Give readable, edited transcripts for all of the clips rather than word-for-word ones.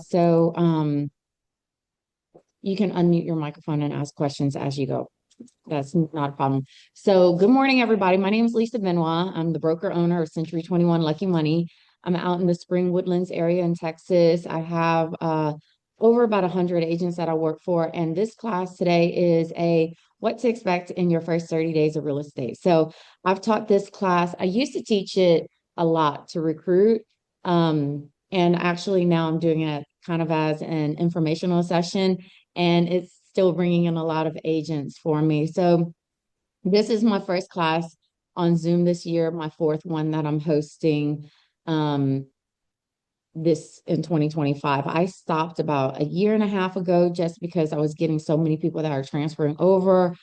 So you can unmute your microphone and ask questions as you go. That's not a problem. So good morning, everybody. My name is Lisa Benoit. I'm the broker owner of Century 21 Lucky Money. I'm out in the Spring Woodlands area in Texas. I have over about 100 agents that I work for. And this class today is a what to expect in your first 30 days of real estate. So I've taught this class. I used to teach it a lot to recruit. And actually now I'm doing it kind of as an informational session, and it's still bringing in a lot of agents for me. So this is my first class on Zoom this year, my fourth one that I'm hosting this in 2025. I stopped about a year and a half ago just because I was getting so many people that are transferring over,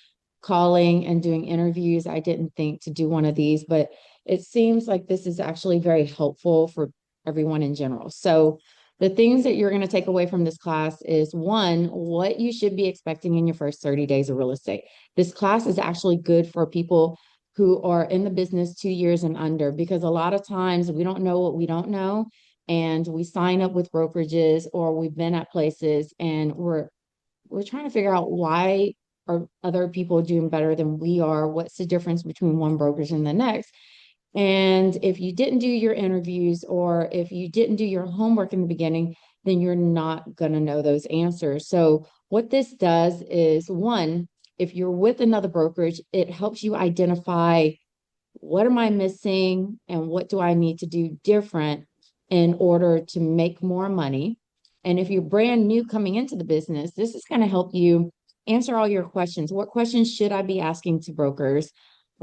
calling and doing interviews. I didn't think to do one of these, but it seems like this is actually very helpful for everyone in general. So the things that you're going to take away from this class is one, what you should be expecting in your first 30 days of real estate. This class is actually good for people who are in the business 2 years and under, because a lot of times we don't know what we don't know, and we sign up with brokerages, or we've been at places and we're trying to figure out why are other people doing better than we are? What's the difference between one brokerage and the next? And if you didn't do your interviews, or if you didn't do your homework in the beginning, then you're not going to know those answers. So what this does is, one, if you're with another brokerage, it helps you identify what am I missing and what do I need to do different in order to make more money. And if you're brand new coming into the business, this is going to help you answer all your questions. What questions should I be asking to brokers?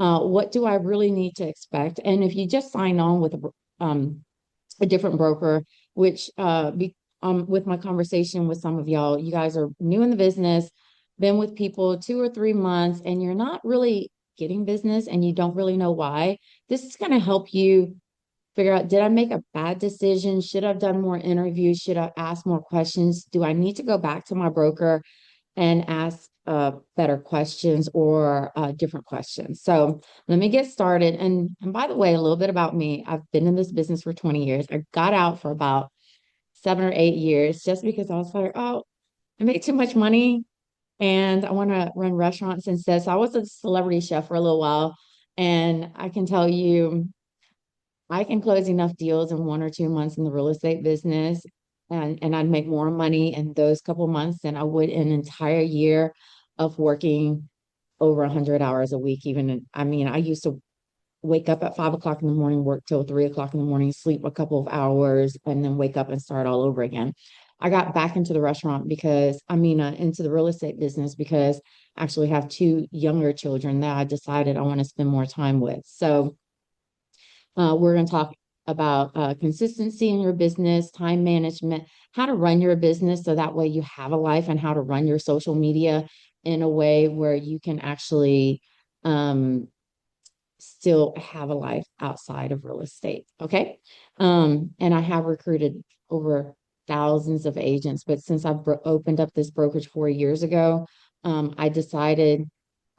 What do I really need to expect? And if you just sign on with a different broker, which with my conversation with some of y'all, you guys are new in the business, been with people 2 or 3 months, and you're not really getting business and you don't really know why. This is going to help you figure out, did I make a bad decision? Should I have done more interviews? Should I ask more questions? Do I need to go back to my broker and ask better questions, or different questions? So let me get started. And by the way, a little bit about me. I've been in this business for 20 years. I got out for about 7 or 8 years just because I was like, oh, I make too much money and I want to run restaurants instead. So I was a celebrity chef for a little while. And I can tell you, I can close enough deals in 1 or 2 months in the real estate business, and I'd make more money in those couple months than I would in an entire year of working over 100 hours a week. I mean, I used to wake up at 5 o'clock in the morning, work till 3 o'clock in the morning, sleep a couple of hours, and then wake up and start all over again. I got back into the restaurant because, into the real estate business because I actually have two younger children that I decided I want to spend more time with. So, we're going to talk about consistency in your business, time management, how to run your business so that way you have a life, and how to run your social media in a way where you can actually still have a life outside of real estate. Okay. And I have recruited over thousands of agents, but since I opened up this brokerage 4 years ago, I decided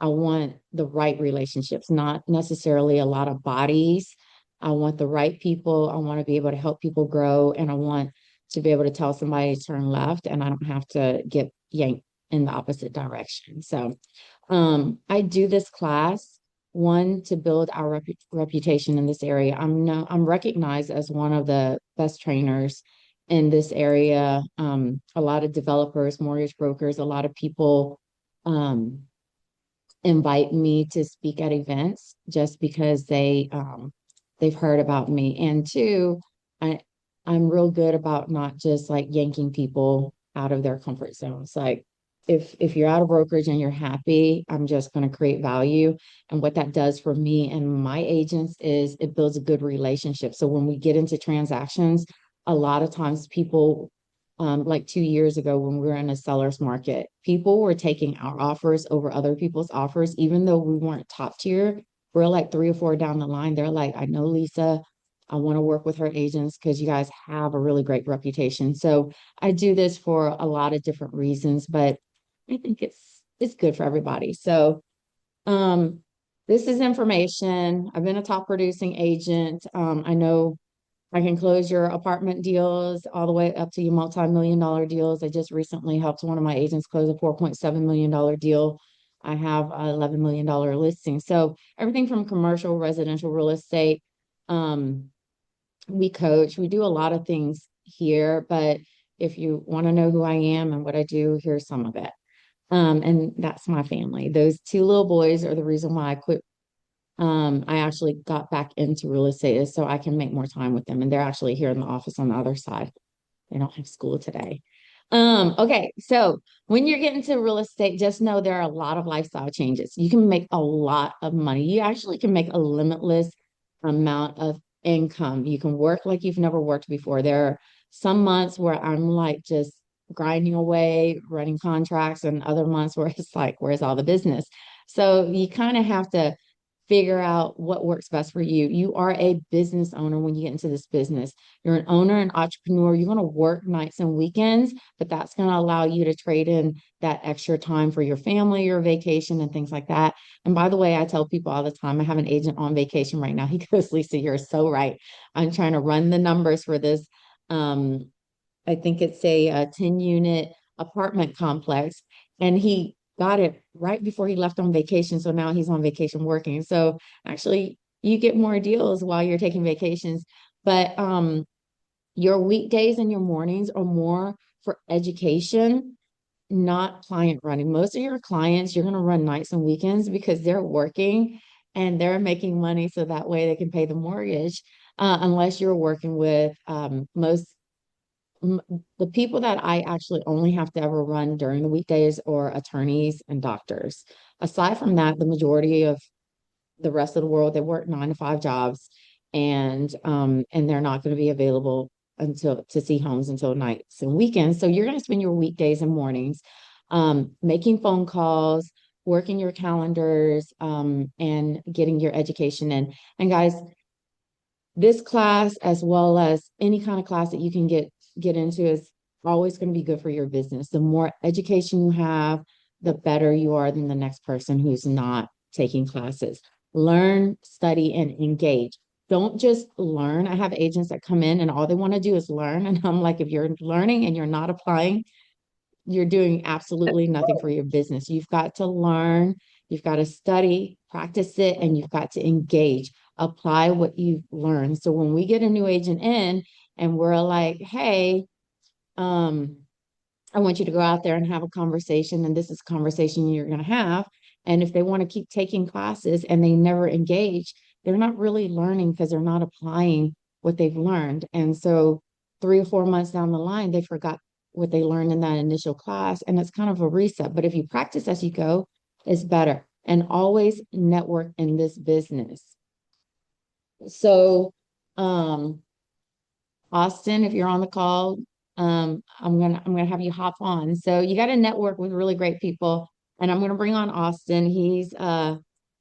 I want the right relationships, not necessarily a lot of bodies. I want the right people. I want to be able to help people grow, and I want to be able to tell somebody to turn left, and I don't have to get yanked in the opposite direction. So, I do this class, one, to build our reputation in this area. I'm recognized as one of the best trainers in this area. A lot of developers, mortgage brokers, a lot of people um, invite me to speak at events just because they've heard about me. And two, I I'm real good about not just like yanking people out of their comfort zones. Like, if you're out of brokerage and you're happy, I'm just going to create value. And what that does for me and my agents is it builds a good relationship. So when we get into transactions, a lot of times people, like 2 years ago when we were in a seller's market, people were taking our offers over other people's offers, even though we weren't top tier. We're like 3 or 4 down the line. They're like, I know Lisa. I want to work with her agents because you guys have a really great reputation. So I do this for a lot of different reasons, but I think it's good for everybody. So um, this is information. I've been a top producing agent. I know I can close your apartment deals all the way up to your multi-million dollar deals. I just recently helped one of my agents close a $4.7 million deal. I have a $11 million listing. So everything from commercial, residential real estate. Um, we coach, we do a lot of things here, but if you want to know who I am and what I do, here's some of it. And that's my family. Those two little boys are the reason why I quit. I actually got back into real estate is so I can make more time with them. And they're actually here in the office on the other side. They don't have school today. Okay, so when you're getting to real estate, just know there are a lot of lifestyle changes. You can make a lot of money. You actually can make a limitless amount of income. You can work like you've never worked before. There are some months where I'm like just grinding away, running contracts, and other months where it's like, where's all the business? So you kind of have to figure out what works best for you. You are a business owner when you get into this business. You're an owner, an entrepreneur. You're going to work nights and weekends, but that's going to allow you to trade in that extra time for your family, your vacation, and things like that. And by the way, I tell people all the time, I have an agent on vacation right now. He goes, Lisa, you're so right. I'm trying to run the numbers for this. Um, I think it's a 10 unit apartment complex. And he got it right before he left on vacation. So now he's on vacation working. So actually, you get more deals while you're taking vacations. But your weekdays and your mornings are more for education, not client running. Most of your clients, you're going to run nights and weekends because they're working and they're making money so that way they can pay the mortgage. Unless you're working with most m- the people that I actually only have to ever run during the weekdays are attorneys and doctors. Aside from that, the majority of the rest of the world, they work 9 to 5 jobs and they're not going to be available until to see homes until nights and weekends. So you're going to spend your weekdays and mornings making phone calls, working your calendars, and getting your education in. And guys, this class as well as any kind of class that you can get into is always going to be good for your business. The more education you have, the better you are than the next person who's not taking classes. Learn, study, and engage. Don't just learn. I have agents that come in and all they want to do is learn. And I'm like, if you're learning and you're not applying, you're doing absolutely nothing for your business. You've got to learn, you've got to study, practice it, and you've got to engage, apply what you've learned. So when we get a new agent in and we're like, hey, um, I want you to go out there and have a conversation, and this is a conversation you're going to have. And if they want to keep taking classes and they never engage, they're not really learning because they're not applying what they've learned. And so 3 or 4 months down the line, they forgot what they learned in that initial class, and it's kind of a reset. But if you practice as you go, it's better. And always network in this business. So, Austin, if you're on the call, I'm gonna have you hop on. So you got to network with really great people, and I'm gonna bring on Austin. He's a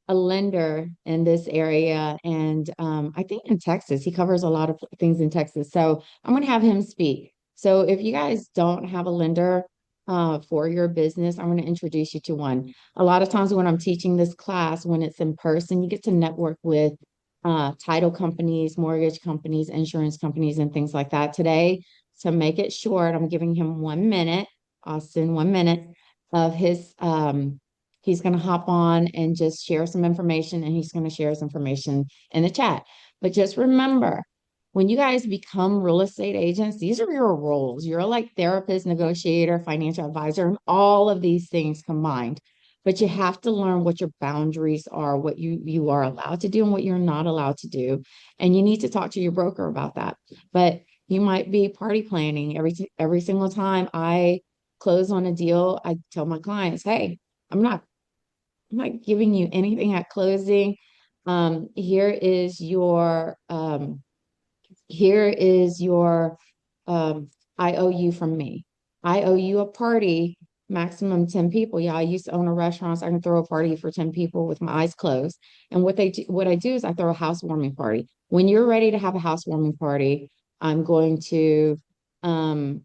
lender in this area, and I think in Texas, he covers a lot of things in Texas. So I'm gonna have him speak. So if you guys don't have a lender for your business, I'm gonna introduce you to one. A lot of times when I'm teaching this class, when it's in person, you get to network with title companies, mortgage companies, insurance companies, and things like that. Today, to make it short, I'm giving him 1 minute, Austin, 1 minute of his, he's going to hop on and just share some information and he's going to share his information in the chat. But just remember, when you guys become real estate agents, these are your roles. You're like therapist, negotiator, financial advisor, and all of these things combined. But you have to learn what your boundaries are, what you are allowed to do and what you're not allowed to do. And you need to talk to your broker about that. But you might be party planning every single time I close on a deal. I tell my clients, hey, I'm not giving you anything at closing. Here is your IOU from me. I owe you a party, maximum 10 people. Yeah, I used to own a restaurant, so I can throw a party for 10 people with my eyes closed. And what I do is I throw a housewarming party. When you're ready to have a housewarming party, I'm going to um,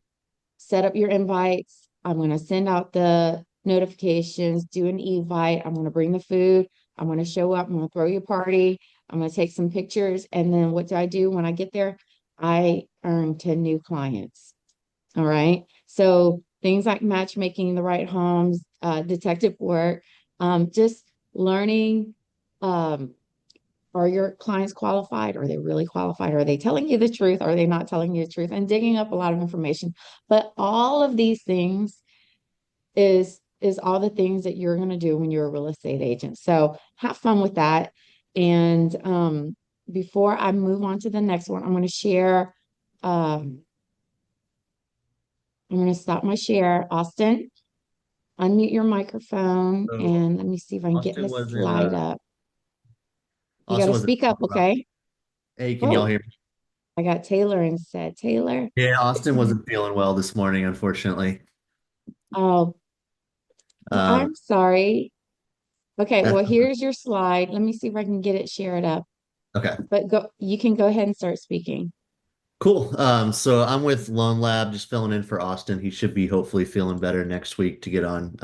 set up your invites. I'm going to send out the notifications, do an evite. I'm going to bring the food. I'm going to show up. I'm going to throw you a party. I'm going to take some pictures. And then what do I do when I get there? I earn 10 new clients. All right. So things like matchmaking the right homes, detective work, just learning, um, are your clients qualified? Are they really qualified? Are they telling you the truth? Are they not telling you the truth? And digging up a lot of information. But all of these things is all the things that you're going to do when you're a real estate agent. So have fun with that. And before I move on to the next one, I'm going to share. Um, I'm going to stop my share. Austin, unmute your microphone So and let me see if I can get Austin his wasn't slide up. You got Austin to wasn't speak up, feeling well. okay? Hey, can y'all Oh, hear me? I got Taylor instead. Taylor. Yeah, Austin wasn't feeling well this morning, unfortunately. Oh, well, Um, I'm sorry. Okay, that's well, here's your slide. Let me see if I can get it shared up. okay. But you can go ahead and start speaking. Cool. So I'm with Lone Lab, just filling in for Austin. He should be hopefully feeling better next week to get on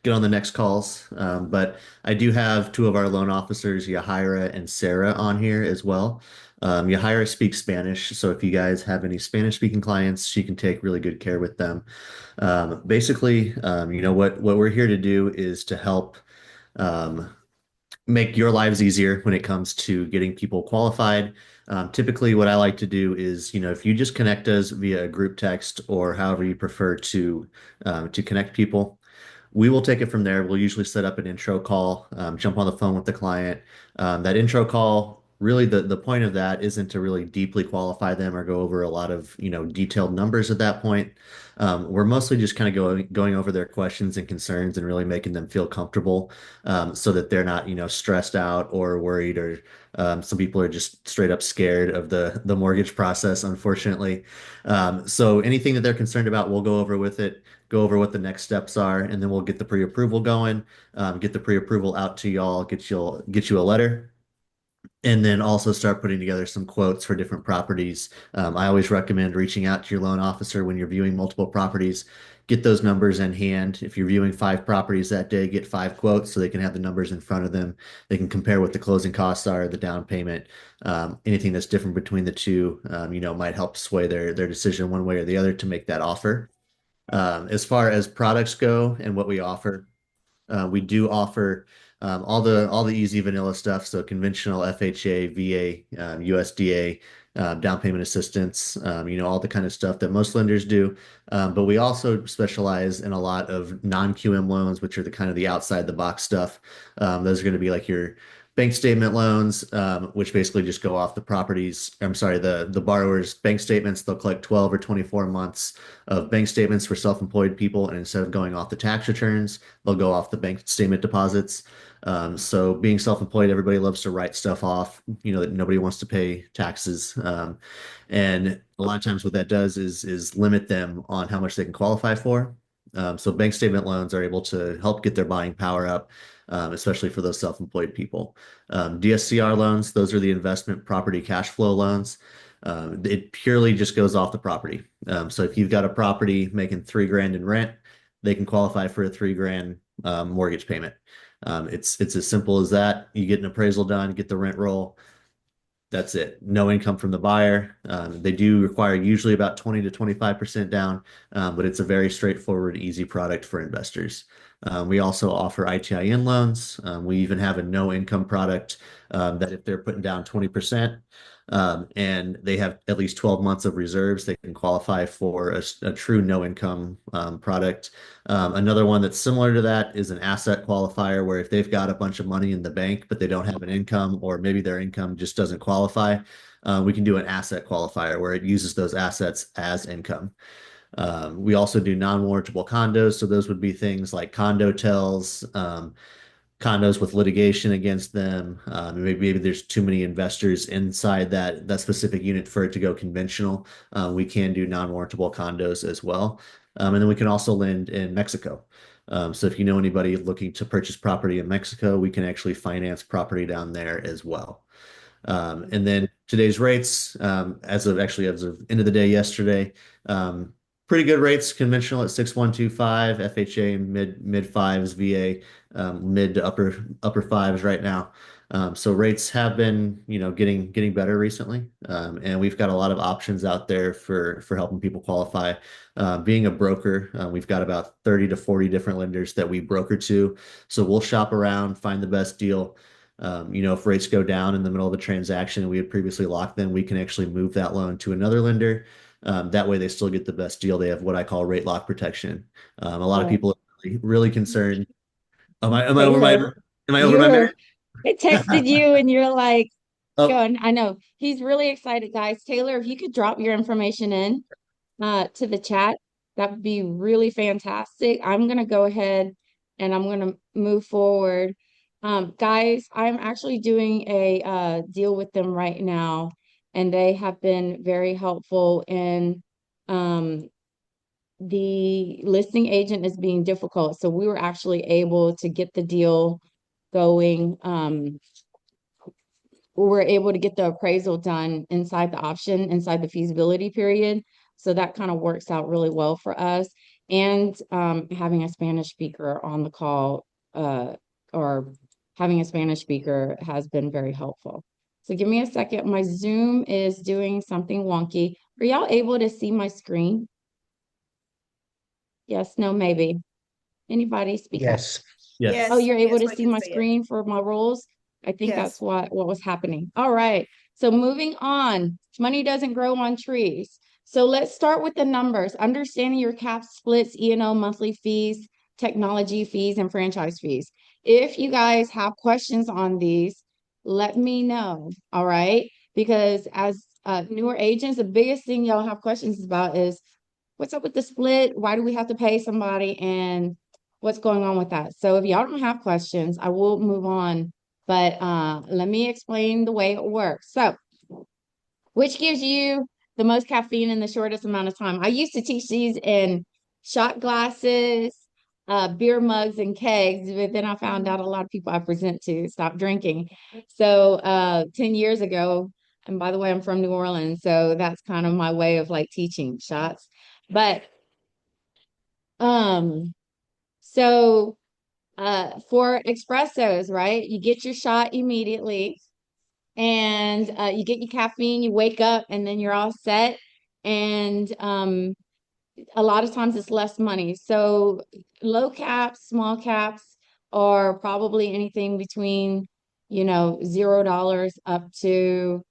the next calls. But I do have two of our loan officers, Yahira and Sarah, on here as well. Yahira speaks Spanish, so if you guys have any Spanish-speaking clients, she can take really good care with them. Basically, what we're here to do is to help. Um, Make your lives easier when it comes to getting people qualified. Typically, what I like to do is, if you just connect us via a group text or however you prefer to connect people, we will take it from there. We'll usually set up an intro call, jump on the phone with the client. That intro call, really, the point of that isn't to really deeply qualify them or go over a lot of, detailed numbers at that point. We're mostly just kind of going over their questions and concerns and really making them feel comfortable, so that they're not, stressed out or worried, or some people are just straight up scared of the mortgage process, unfortunately. So anything that they're concerned about, we'll go over with it, go over what the next steps are, and then we'll get the pre-approval going, get the pre-approval out to y'all, get you a letter, and then also start putting together some quotes for different properties. I always recommend reaching out to your loan officer when you're viewing multiple properties. Get those numbers in hand. If you're viewing 5 properties that day, get 5 quotes so they can have the numbers in front of them. They can compare what the closing costs are, the down payment, anything that's different between the two, might help sway their decision one way or the other to make that offer. As far as products go and what we offer, we do offer all the easy vanilla stuff, so conventional FHA, VA, USDA, down payment assistance, all the kind of stuff that most lenders do. But we also specialize in a lot of non-QM loans, which are the kind of the outside the box stuff. Those are going to be like your bank statement loans, which basically just go off the properties. I'm sorry, the borrower's bank statements. They'll collect 12 or 24 months of bank statements for self-employed people, and instead of going off the tax returns, they'll go off the bank statement deposits. So being self-employed, everybody loves to write stuff off, that nobody wants to pay taxes. And a lot of times what that does is limit them on how much they can qualify for. So bank statement loans are able to help get their buying power up, especially for those self-employed people. DSCR loans, those are the investment property cash flow loans. It purely just goes off the property. So if you've got a property making 3 grand in rent, they can qualify for a 3 grand mortgage payment. It's as simple as that. You get an appraisal done, get the rent roll. That's it. No income from the buyer. They do require usually about 20 to 25% down, but it's a very straightforward, easy product for investors. We also offer ITIN loans. We even have a no income product, that if they're putting down 20%, and they have at least 12 months of reserves, they can qualify for a true no income product. Another one that's similar to that is an asset qualifier, where if they've got a bunch of money in the bank, but they don't have an income, or maybe their income just doesn't qualify, we can do an asset qualifier where it uses those assets as income. We also do non-warrantable condos. So those would be things like condo tells, condos with litigation against them. Maybe there's too many investors inside that specific unit for it to go conventional. We can do non-warrantable condos as well. And then we can also lend in Mexico. So if you know anybody looking to purchase property in Mexico, we can actually finance property down there as well. And then today's rates, as of end of the day yesterday, um, pretty good rates. Conventional at 6.125, FHA mid fives, VA mid to upper fives right now. So rates have been, getting better recently, and we've got a lot of options out there for helping people qualify. Being a broker, we've got about 30 to 40 different lenders that we broker to. So we'll shop around, find the best deal. If rates go down in the middle of a transaction and we had previously locked them, we can actually move that loan to another lender. That way, they still get the best deal. They have what I call rate lock protection. A lot of Right. people are really concerned. Am I over my Taylor, am I over my you're, marriage? I texted you and you're like, Oh, going, I know he's really excited, guys. Taylor, if you could drop your information in to the chat, that would be really fantastic. I'm gonna go ahead and I'm gonna move forward. Guys, I'm actually doing a deal with them right now, and they have been very helpful in the listing agent is being difficult. So we were actually able to get the deal going. We were able to get the appraisal done inside the option, inside the feasibility period. So that kind of works out really well for us. And having a Spanish speaker on the call or having a Spanish speaker has been very helpful. So give me a second. My Zoom is doing something wonky. Are y'all able to see my screen? Yes, no, maybe. Anybody speak up? Yes. yes. Oh, Yes, you're able yes, to we see can my see it. screen for my rules? I think that's Yes. what was happening. All right. So moving on. Money doesn't grow on trees. So let's start with the numbers. Understanding your cap splits, E&O monthly fees, technology fees, and franchise fees. If you guys have questions on these, let me know. All right. Because as newer agents, the biggest thing y'all have questions about is what's up with the split? Why do we have to pay somebody? And what's going on with that? So if y'all don't have questions, I will move on. But let me explain the way it works. So, which gives you the most caffeine in the shortest amount of time? I used to teach these in shot glasses, beer mugs, and kegs, but then I found out a lot of people I present to stop drinking. So 10 years ago, and by the way, I'm from New Orleans, so that's kind of my way of like teaching shots. But um, so for espressos, right? You get your shot immediately and you get your caffeine, you wake up and then you're all set. And a lot of times it's less money. So low caps, small caps are probably anything between, $0 up to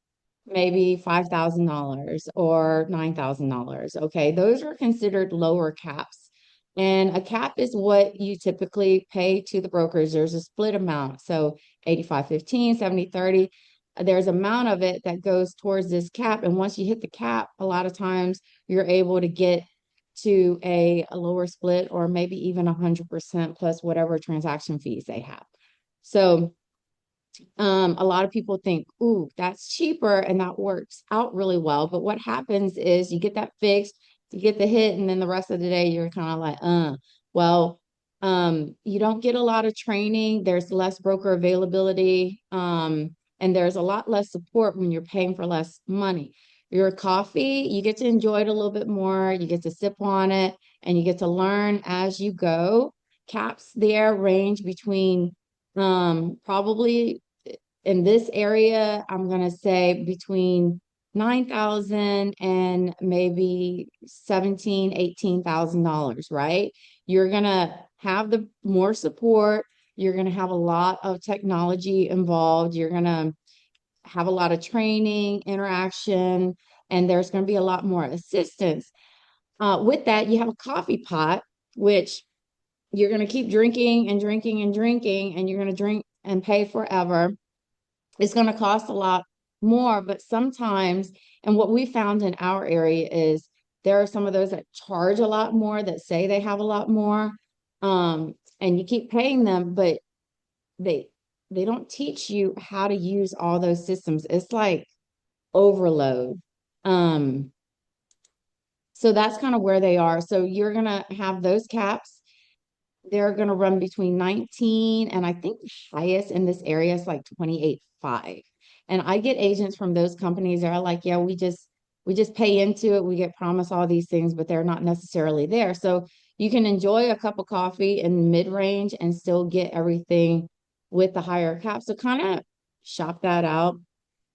maybe $5,000 or $9,000. Okay, those are considered lower caps. And a cap is what you typically pay to the brokers. There's a split amount. So 85/15, 70/30. There's amount of it that goes towards this cap. And once you hit the cap, a lot of times you're able to get to a lower split or maybe even 100% plus whatever transaction fees they have. So a lot of people think, ooh, that's cheaper and that works out really well. But what happens is you get that fixed, you get the hit, and then the rest of the day you're kind of like, well, you don't get a lot of training. There's less broker availability. And there's a lot less support when you're paying for less money. Your coffee, you get to enjoy it a little bit more. You get to sip on it and you get to learn as you go. Caps there range between probably in this area, I'm going to say between 9,000 and maybe 17, $18,000, right? You're going to have the more support. You're going to have a lot of technology involved. You're going to have a lot of training, interaction, and there's going to be a lot more assistance. With that, you have a coffee pot, which you're going to keep drinking and drinking and drinking, and you're going to drink and pay forever. It's going to cost a lot more, but sometimes, and what we found in our area is there are some of those that charge a lot more, that say they have a lot more, and you keep paying them, but they they don't teach you how to use all those systems. It's like overload. Um, so that's kind of where they are. So you're gonna have those caps. They're going to run between 19 and I think the highest in this area is like 28.5. And I get agents from those companies that are like, yeah, we just pay into it. We get promised all these things, but they're not necessarily there. So you can enjoy a cup of coffee in mid-range and still get everything with the higher cap. So kind of shop that out.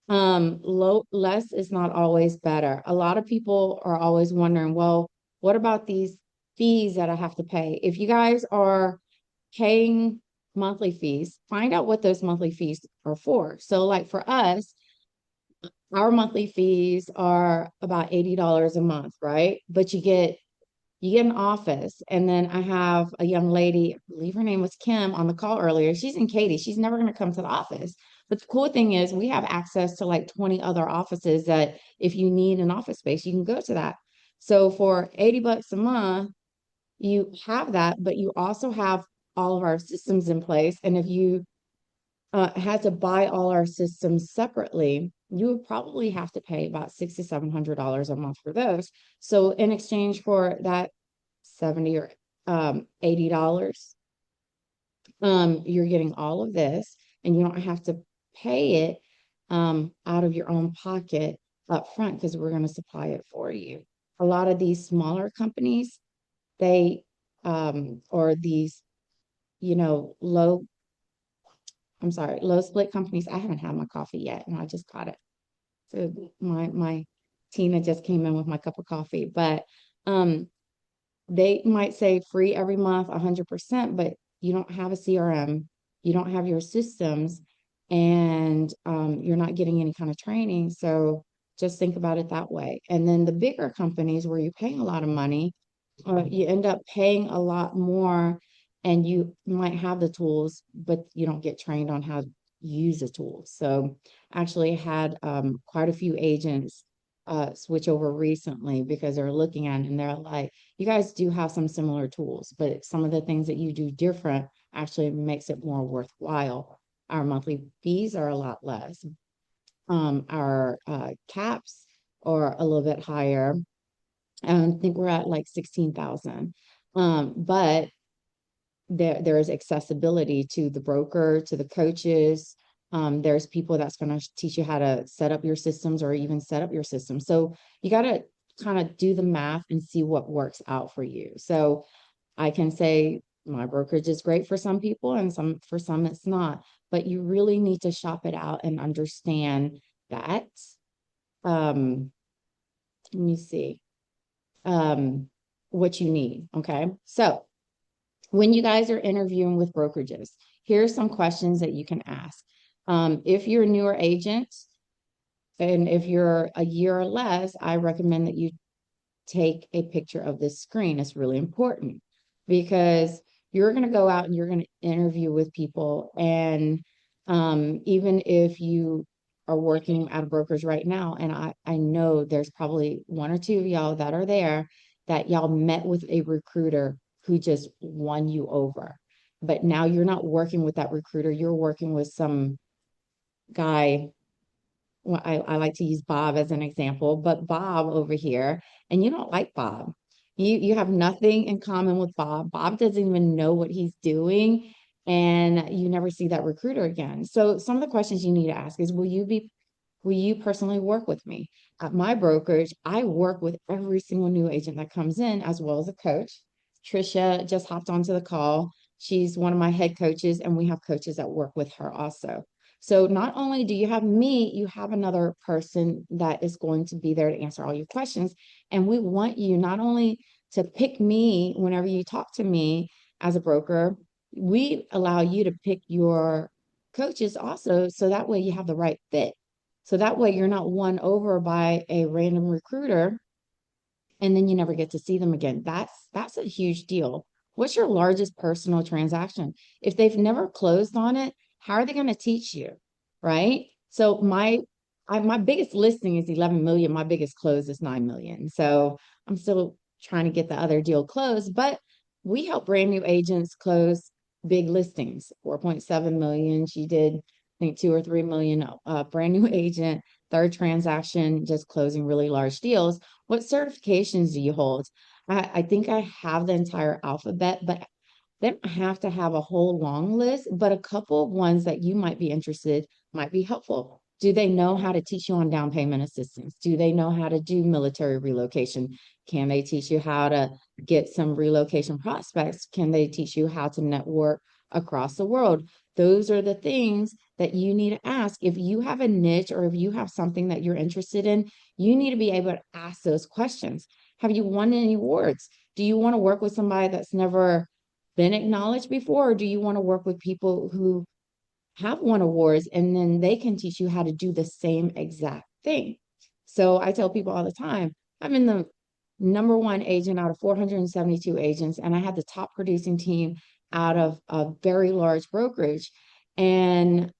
Less is not always better. A lot of people are always wondering, well, what about these fees that I have to pay? If you guys are paying monthly fees, find out what those monthly fees are for. So, like for us, our monthly fees are about $80 a month, right? But you get an office. And then I have a young lady, I believe her name was Kim, on the call earlier. She's in Katy. She's never going to come to the office. But the cool thing is we have access to like 20 other offices that if you need an office space, you can go to that. So for $80 a month, you have that, but you also have all of our systems in place. And if you had to buy all our systems separately, you would probably have to pay about $600 to $700 a month for those. So in exchange for that 70 or $80, you're getting all of this, and you don't have to pay it out of your own pocket up front because we're going to supply it for you. A lot of these smaller companies, they or these, low, I'm sorry, low split companies. I haven't had my coffee yet, and I just got it. So my Tina just came in with my cup of coffee, but um, they might say free every month, 100%, but you don't have a CRM, you don't have your systems, and you're not getting any kind of training. So just think about it that way. And then the bigger companies where you're paying a lot of money, you end up paying a lot more, and you might have the tools, but you don't get trained on how to use the tools. So actually had quite a few agents switch over recently because they're looking at it and they're like, you guys do have some similar tools, but some of the things that you do different actually makes it more worthwhile. Our monthly fees are a lot less. Our caps are a little bit higher. I think we're at like 16,000. But there is accessibility to the broker, to the coaches. There's people that's going to teach you how to set up your systems or even set up your system. So you got to kind of do the math and see what works out for you. So I can say my brokerage is great for some people and some for some it's not, but you really need to shop it out and understand that. Um, Let me see what you need. Okay. So when you guys are interviewing with brokerages, here's some questions that you can ask. If you're a newer agent and if you're a year or less, I recommend that you take a picture of this screen. It's really important because you're going to go out and you're going to interview with people. And even if you are working at a brokerage right now, and I know there's probably one or two of y'all that are there that y'all met with a recruiter who just won you over. But now you're not working with that recruiter, you're working with some guy. Well, I like to use Bob as an example, but Bob over here, and you don't like Bob. You have nothing in common with Bob. Bob doesn't even know what he's doing, and you never see that recruiter again. So some of the questions you need to ask is, will you personally work with me? At my brokerage, I work with every single new agent that comes in, as well as a coach. Trisha just hopped onto the call. She's one of my head coaches, and we have coaches that work with her also. So not only do you have me, you have another person that is going to be there to answer all your questions. And we want you not only to pick me whenever you talk to me as a broker, we allow you to pick your coaches also. So that way you have the right fit. So that way you're not won over by a random recruiter and then you never get to see them again. That's a huge deal. What's your largest personal transaction? If they've never closed on it, how are they going to teach you? Right? So my biggest listing is 11 million. My biggest close is 9 million. So I'm still trying to get the other deal closed, but we help brand new agents close big listings, 4.7 million. She did, I think, 2 or 3 million, brand new agent, third transaction, just closing really large deals. What certifications do you hold? I think I have the entire alphabet, but they don't have to have a whole long list, but a couple of ones that you might be interested might be helpful. Do they know how to teach you on down payment assistance? Do they know how to do military relocation? Can they teach you how to get some relocation prospects? Can they teach you how to network across the world. Those are the things that you need to ask. If you have a niche or if you have something that you're interested in, you need to be able to ask those questions. Have you won any awards? Do you want to work with somebody that's never been acknowledged before? Or do you want to work with people who have won awards and then they can teach you how to do the same exact thing? So I tell people all the time, I'm in the number one agent out of 472 agents, and I had the top producing team out of a very large brokerage. And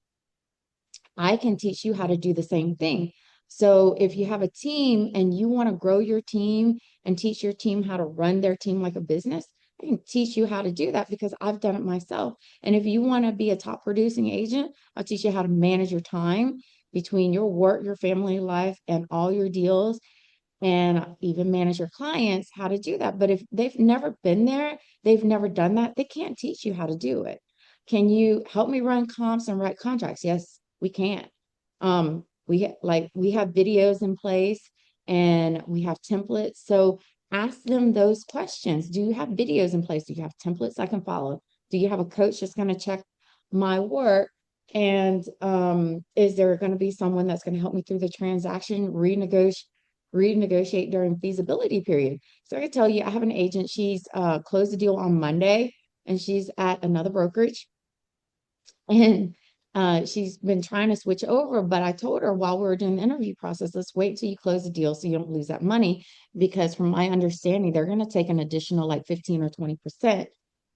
I can teach you how to do the same thing. So if you have a team and you want to grow your team and teach your team how to run their team like a business, I can teach you how to do that because I've done it myself. And if you want to be a top producing agent, I'll teach you how to manage your time between your work, your family life, and all your deals, and even manage your clients how to do that. But if they've never been there, they've never done that, they can't teach you how to do it. Can you help me run comps and write contracts? Yes, we can. We have videos in place and we have templates. So ask them those questions. Do you have videos in place? Do you have templates I can follow? Do you have a coach that's going to check my work? And is there going to be someone that's going to help me through the transaction, renegotiate during feasibility period? So I can tell you, I have an agent, she's closed the deal on Monday and she's at another brokerage. And she's been trying to switch over, but I told her while we were doing the interview process, let's wait till you close the deal so you don't lose that money. Because from my understanding, they're going to take an additional like 15 or 20%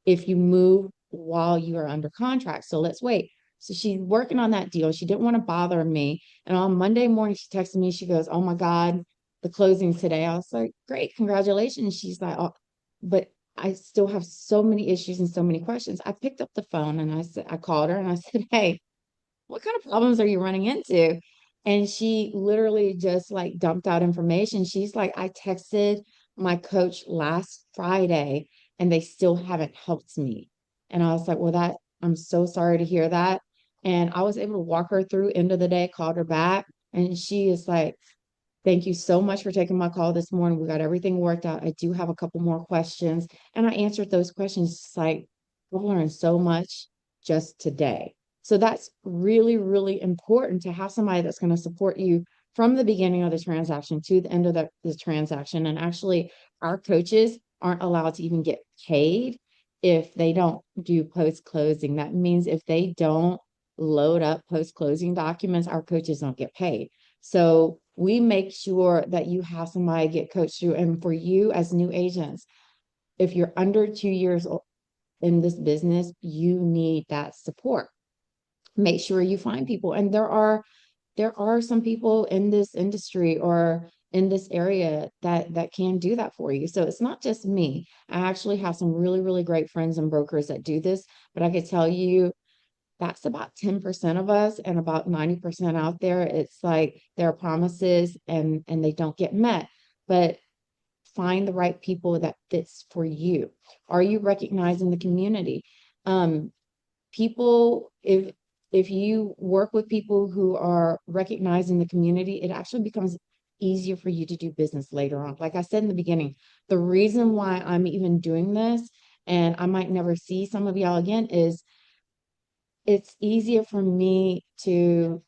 if you move while you are under contract. So let's wait. So she's working on that deal. She didn't want to bother me. And on Monday morning, she texted me. She goes, "Oh my God, the closing's today." I was like, "Great, congratulations." She's like, "Oh, but I still have so many issues and so many questions." I picked up the phone and I called her and I said, "Hey, what kind of problems are you running into?" And she literally just like dumped out information. She's like, "I texted my coach last Friday and they still haven't helped me." And I was like, "Well, I'm so sorry to hear that." And I was able to walk her through end of the day, called her back, and she is like, "Thank you so much for taking my call this morning. We got everything worked out. I do have a couple more questions." And I answered those questions. It's like, I've learned so much just today. So that's really, really important to have somebody that's going to support you from the beginning of the transaction to the end of the transaction. And actually, our coaches aren't allowed to even get paid if they don't do post closing. That means if they don't load up post closing documents, our coaches don't get paid. So we make sure that you have somebody get coached through. And for you as new agents, if you're under 2 years in this business, you need that support. Make sure you find people. And there are some people in this industry or in this area that can do that for you. So it's not just me. I actually have some really, really great friends and brokers that do this, but I could tell you that's about 10% of us, and about 90% out there, it's like there are promises and they don't get met. But find the right people that fits for you. Are you recognizing the community? Um, people, if you work with people who are recognizing the community, it actually becomes easier for you to do business later on. Like I said in the beginning, the reason why I'm even doing this and I might never see some of y'all again is it's easier for me to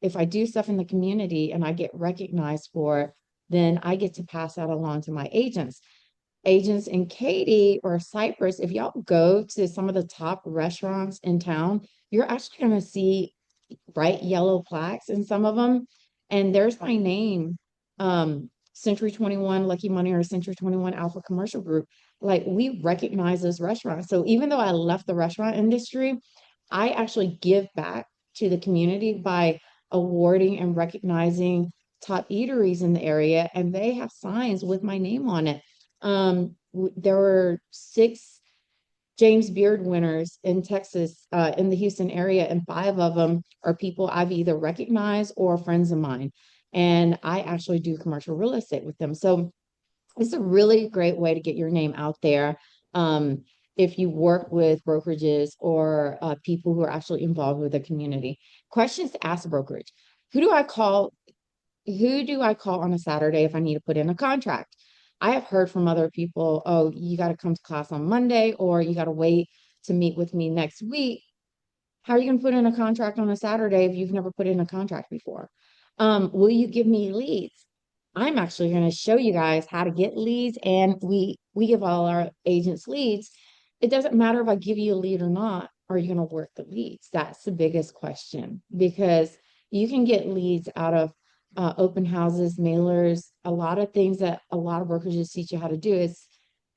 if I do stuff in the community and I get recognized for it, then I get to pass that along to my agents in Katy or Cypress. If y'all go to some of the top restaurants in town, you're actually going to see bright yellow plaques in some of them. And there's my name, Century 21 Lucky Money or Century 21 Alpha Commercial Group. Like we recognize those restaurants. So even though I left the restaurant industry, I actually give back to the community by awarding and recognizing top eateries in the area, and they have signs with my name on it. There were 6 James Beard winners in Texas, in the Houston area, and 5 of them are people I've either recognized or friends of mine. And I actually do commercial real estate with them. So it's a really great way to get your name out there. If you work with brokerages or people who are actually involved with the community. Questions to ask a brokerage. Who do I call who do I call on a Saturday if I need to put in a contract? I have heard from other people, oh, you got to come to class on Monday or you got to wait to meet with me next week, how are you going to put in a contract on a Saturday if you've never put in a contract before? Will you give me leads? I'm actually going to show you guys how to get leads, and we give all our agents leads. It doesn't matter if I give you a lead or not. Are you going to work the leads? That's the biggest question, because you can get leads out of open houses, mailers, a lot of things that a lot of brokerages teach you how to do. Is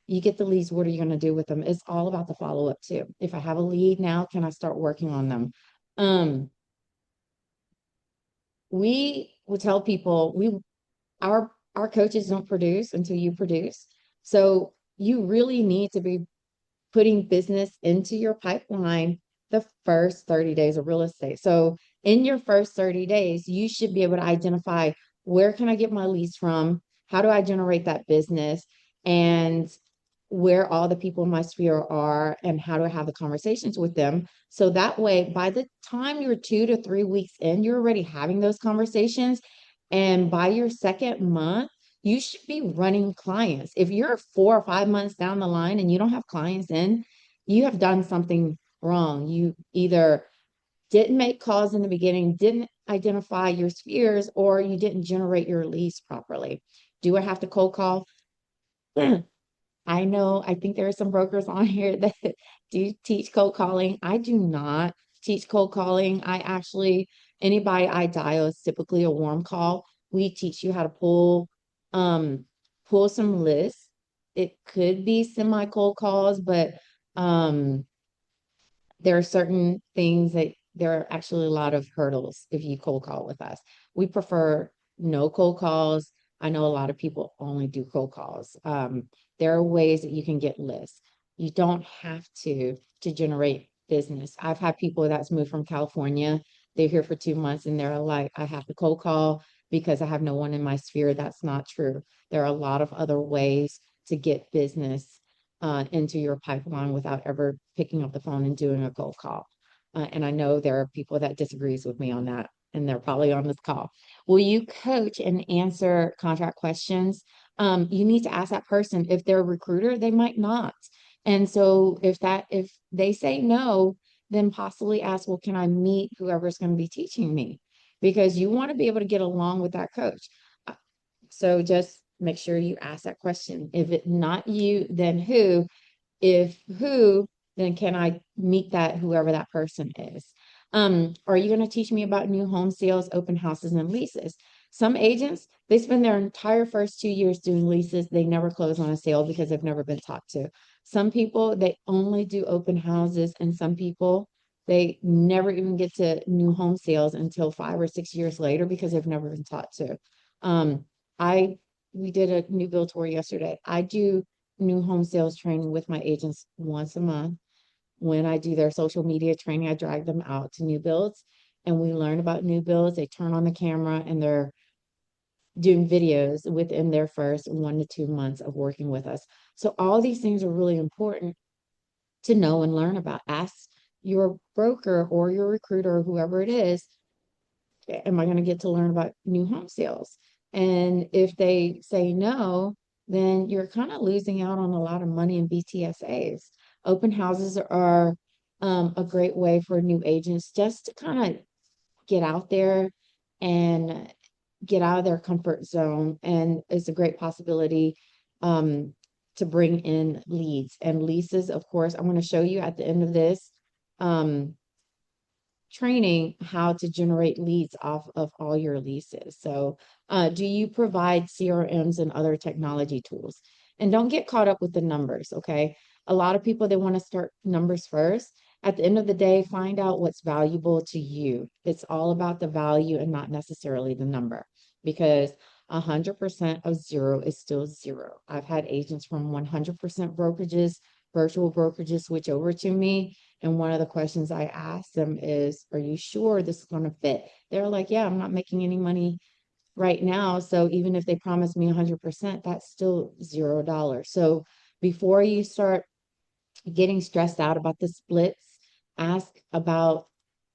you get the leads, what are you going to do with them? It's all about the follow up too. If I have a lead now, can I start working on them? Um, we will tell people our coaches don't produce until you produce. So you really need to be putting business into your pipeline the first 30 days of real estate. So in your first 30 days, you should be able to identify, where can I get my leads from? How do I generate that business? And where all the people in my sphere are, and how do I have the conversations with them. So that way, by the time you're 2 to 3 weeks in, you're already having those conversations. And by your second month, you should be running clients. If you're 4 or 5 months down the line and you don't have clients in, you have done something wrong. You either didn't make calls in the beginning, didn't identify your spheres, or you didn't generate your leads properly. Do I have to cold call? I know, I think there are some brokers on here that do teach cold calling. I do not teach cold calling. I actually, anybody I dial is typically a warm call. We teach you how to um, pull some lists. It could be semi cold calls, but, um, there are certain things that there are actually a lot of hurdles if you cold call with us. We prefer no cold calls. I know a lot of people only do cold calls. There are ways that you can get lists. You don't have to generate business. I've had people that's moved from California. They're here for 2 months and they're like, I have to cold call because I have no one in my sphere. That's not true. There are a lot of other ways to get business into your pipeline without ever picking up the phone and doing a cold call. And I know there are people that disagrees with me on that, and they're probably on this call. Will you coach and answer contract questions? You need to ask that person. If they're a recruiter, they might not. And so if they say no, then possibly ask, well, can I meet whoever's going to be teaching me? Because you want to be able to get along with that coach. Uh, So just make sure you ask that question. If it's not you, then who? If who, then can I meet that whoever that person is? Are you going to teach me about new home sales, open houses, and leases? Some agents, they spend their entire first 2 years doing leases. They never close on a sale because they've never been taught to. Some people, they only do open houses, and some people, they never even get to new home sales until 5 or 6 years later because they've never been taught to. Um, I we did a new build tour yesterday. I do new home sales training with my agents once a month. When I do their social media training, I drag them out to new builds and we learn about new builds. They turn on the camera and they're doing videos within their first 1 to 2 months of working with us. So all these things are really important to know and learn about. Ask your broker or your recruiter or whoever it is, am I going to get to learn about new home sales? And if they say no, then you're kind of losing out on a lot of money in BTSAs. Open houses are a great way for new agents just to kind of get out there and get out of their comfort zone. And it's a great possibility to bring in leads and leases. Of course, I'm going to show you at the end of this. Training how to generate leads off of all your leases. So, do you provide CRMs and other technology tools? And don't get caught up with the numbers, okay? A lot of people, they want to start numbers first. At the end of the day, find out what's valuable to you. It's all about the value and not necessarily the number, because 100% of zero is still zero. I've had agents from 100% brokerages, virtual brokerages switch over to me, and one of the questions I ask them is, are you sure this is going to fit? They're like, yeah, I'm not making any money right now. So even if they promise me 100%, that's still $0. So before you start getting stressed out about the splits, ask about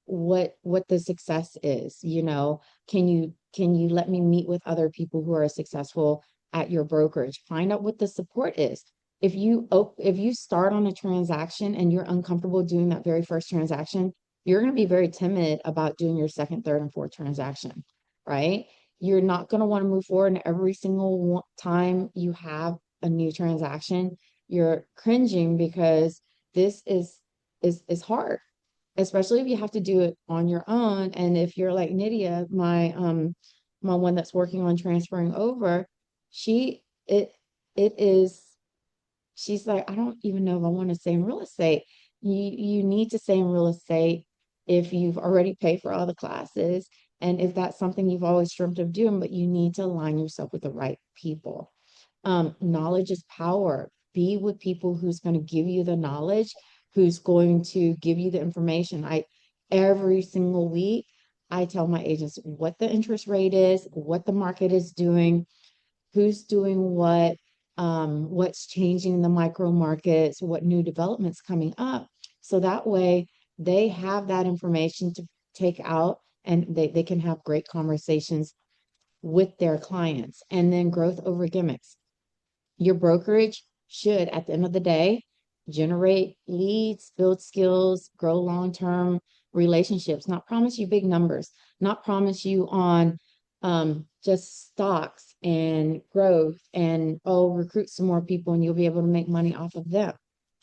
what the success is. Can you let me meet with other people who are successful at your brokerage? Find out what the support is. if you start on a transaction and you're uncomfortable doing that very first transaction, you're going to be very timid about doing your second, third, and fourth transaction, right? You're not going to want to move forward, and every single time you have a new transaction, you're cringing because this is hard, especially if you have to do it on your own. And if you're like Nydia, my one that's working on transferring over, she it is she's like, I don't even know if I want to say in real estate. You need to say in real estate if you've already paid for all the classes and if that's something you've always dreamt of doing, but you need to align yourself with the right people. Knowledge is power. Be with people who's going to give you the knowledge, who's going to give you the information. I every single week I tell my agents what the interest rate is, what the market is doing, who's doing what, what's changing in the micro markets, what new developments coming up. So that way they have that information to take out and they can have great conversations with their clients. And then growth over gimmicks. Your brokerage should, at the end of the day, generate leads, build skills, grow long-term relationships, not promise you big numbers, not promise you on just stocks and growth and, oh, recruit some more people and you'll be able to make money off of them,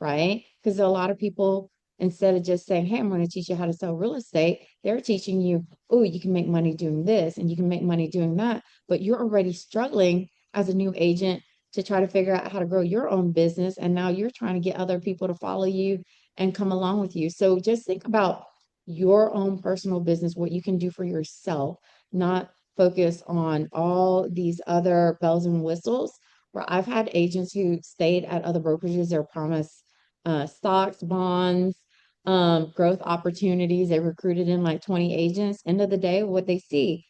right? Because a lot of people, instead of just saying, hey, I'm going to teach you how to sell real estate, they're teaching you, oh, you can make money doing this and you can make money doing that, but you're already struggling as a new agent to try to figure out how to grow your own business. And now you're trying to get other people to follow you and come along with you. So just think about your own personal business, what you can do for yourself, not focus on all these other bells and whistles. Where I've had agents who stayed at other brokerages, they're promised stocks, bonds, growth opportunities. They recruited in like 20 agents. End of the day, what they see,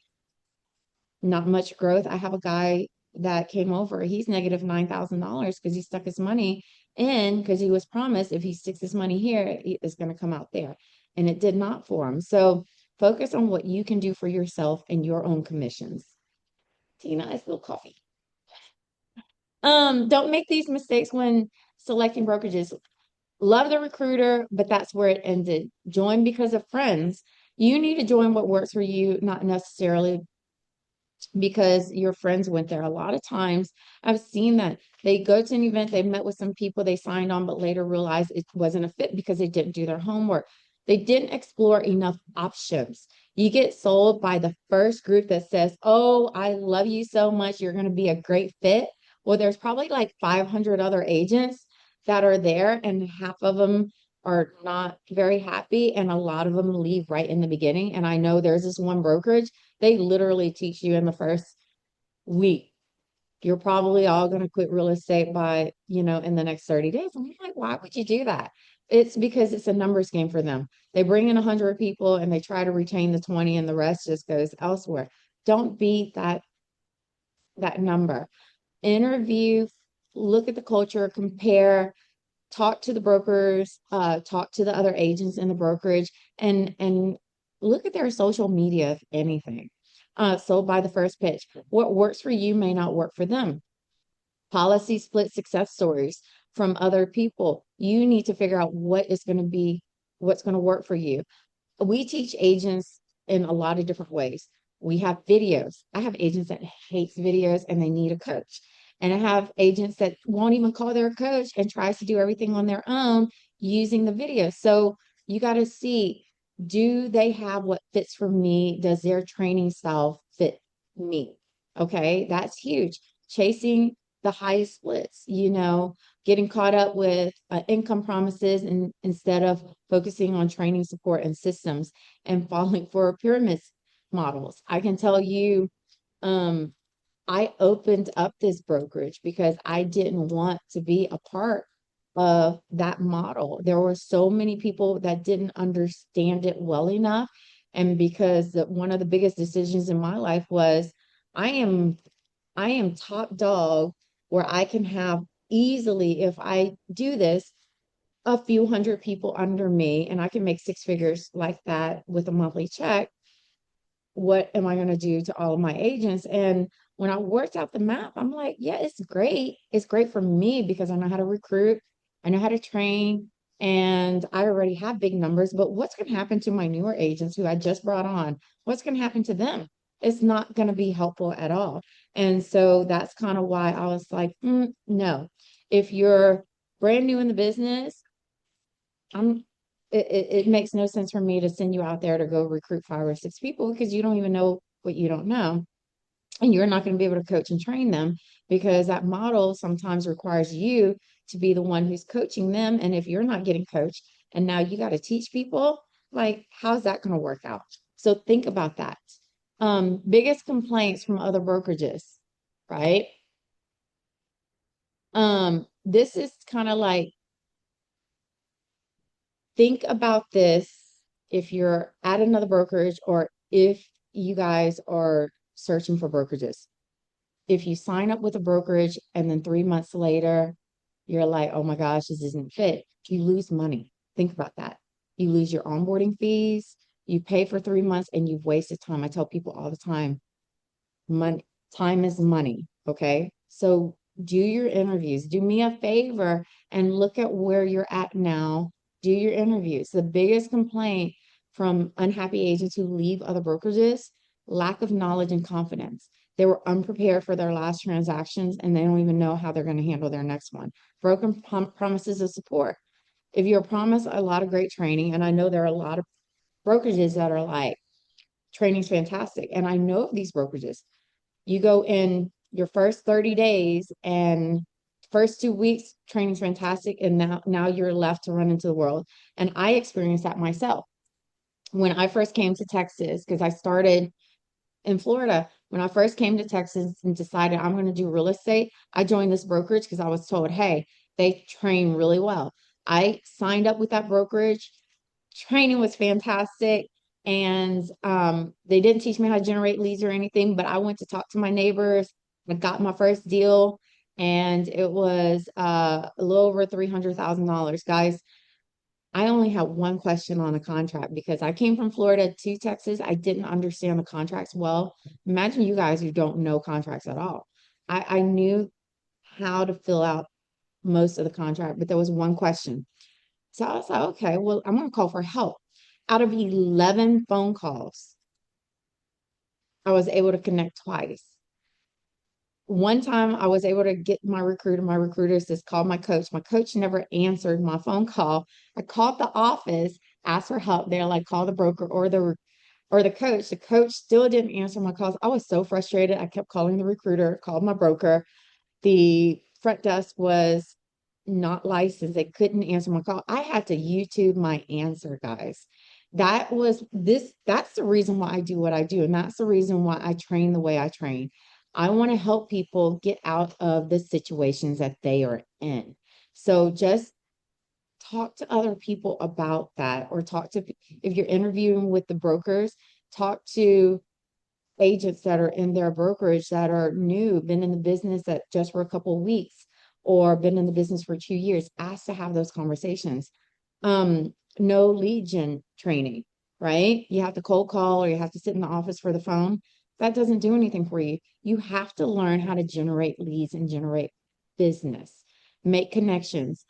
not much growth. I have a guy that came over. He's negative $9,000 because he stuck his money in because he was promised if he sticks his money here, it's going to come out there. And it did not for him. So focus on what you can do for yourself and your own commissions. Tina, it's a little coffee. Don't make these mistakes when selecting brokerages. Love the recruiter, but that's where it ended. Join because of friends. You need to join what works for you, not necessarily because your friends went there. A lot of times I've seen that they go to an event, they met with some people they signed on, but later realized it wasn't a fit because they didn't do their homework. They didn't explore enough options. You get sold by the first group that says, oh, I love you so much. You're going to be a great fit. Well, there's probably like 500 other agents that are there, and half of them are not very happy, and a lot of them leave right in the beginning. And I know there's this one brokerage, they literally teach you in the first week, you're probably all going to quit real estate by, in the next 30 days. And I'm like, why would you do that? It's because it's a numbers game for them. They bring in 100 people and they try to retain the 20 and the rest just goes elsewhere. Don't be that number. Interview, look at the culture, compare, talk to the brokers, talk to the other agents in the brokerage, and look at their social media, if anything. Sold by the first pitch. What works for you may not work for them. Policy split success stories from other people. You need to figure out what's going to work for you. We teach agents in a lot of different ways. We have videos. I have agents that hates videos and they need a coach. And I have agents that won't even call their coach and tries to do everything on their own using the video. So you got to see, do they have what fits for me? Does their training style fit me? Okay, that's huge. Chasing the highest splits, getting caught up with income promises and instead of focusing on training support and systems and falling for pyramid models. I can tell you, um, I opened up this brokerage because I didn't want to be a part of that model. There were so many people that didn't understand it well enough. And because one of the biggest decisions in my life was I am I am top dog where I can have easily, if I do this, a few hundred people under me and I can make six figures like that with a monthly check. What am I going to do to all of my agents? And when I worked out the math, I'm like, yeah, it's great. It's great for me because I know how to recruit, I know how to train, and I already have big numbers. But what's going to happen to my newer agents who I just brought on? What's going to happen to them? It's not going to be helpful at all. And so that's kind of why I was like, no. If you're brand new in the business, I'm it makes no sense for me to send you out there to go recruit 5 or 6 people because you don't even know what you don't know. And you're not going to be able to coach and train them because that model sometimes requires you to be the one who's coaching them. And if you're not getting coached and now you got to teach people, like, how's that going to work out? So think about that. Biggest complaints from other brokerages, right? This is kind of like, think about this if you're at another brokerage or if you guys are searching for brokerages. If you sign up with a brokerage and then 3 months later, you're like, oh my gosh, this isn't fit, you lose money. Think about that. You lose your onboarding fees, you pay for 3 months, and you've wasted time. I tell people all the time, money, time is money. Okay. So do your interviews. Do me a favor and look at where you're at now. Do your interviews. The biggest complaint from unhappy agents who leave other brokerages, lack of knowledge and confidence. They were unprepared for their last transactions and they don't even know how they're going to handle their next one. Broken promises of support. If you're promised a lot of great training, and I know there are a lot of brokerages that are like, training's fantastic. And I know of these brokerages, you go in your first 30 days and first 2 weeks, training's fantastic. And now you're left to run into the world. And I experienced that myself. When I first came to Texas, because I started in Florida, when I first came to Texas and decided I'm going to do real estate, I joined this brokerage because I was told, hey, they train really well. I signed up with that brokerage. Training was fantastic. And they didn't teach me how to generate leads or anything, but I went to talk to my neighbors. I got my first deal, and it was a little over $300,000. Guys, I only had one question on the contract because I came from Florida to Texas. I didn't understand the contracts well. Imagine you guys who don't know contracts at all. I knew how to fill out most of the contract, but there was one question. So I was like, okay, well, I'm going to call for help. Out of 11 phone calls, I was able to connect twice. One time I was able to get my recruiter. My recruiter says, call my coach. My coach never answered my phone call. I called the office, asked for help. They're like, call the broker or the coach. The coach still didn't answer my calls. I was so frustrated. I kept calling the recruiter, called my broker. The front desk was not licensed. They couldn't answer my call. I had to YouTube my answer, guys. That's the reason why I do what I do. And that's the reason why I train the way I train. I want to help people get out of the situations that they are in. So just talk to other people about that, or if you're interviewing with the brokers, talk to agents that are in their brokerage that are new, been in the business that just for a couple of weeks, or been in the business for 2 years. Ask to have those conversations. No lead gen training, right? You have to cold call or you have to sit in the office for the phone. That doesn't do anything for you. You have to learn how to generate leads and generate business, make connections.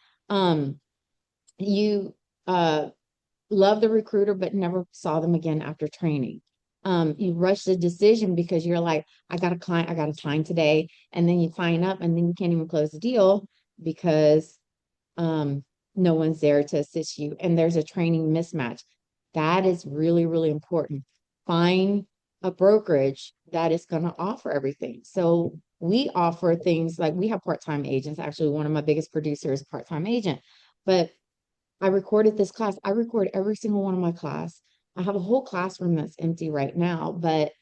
You love the recruiter, but never saw them again after training. You rush the decision because you're like, I got a client, I got a time today. And then you sign up and then you can't even close the deal because no one's there to assist you. And there's a training mismatch. That is really, really important. Find a brokerage that is going to offer everything. So we offer things like, we have part-time agents. Actually, one of my biggest producers is a part-time agent. But I recorded this class. I record every single one of my class. I have a whole classroom that's empty right now, but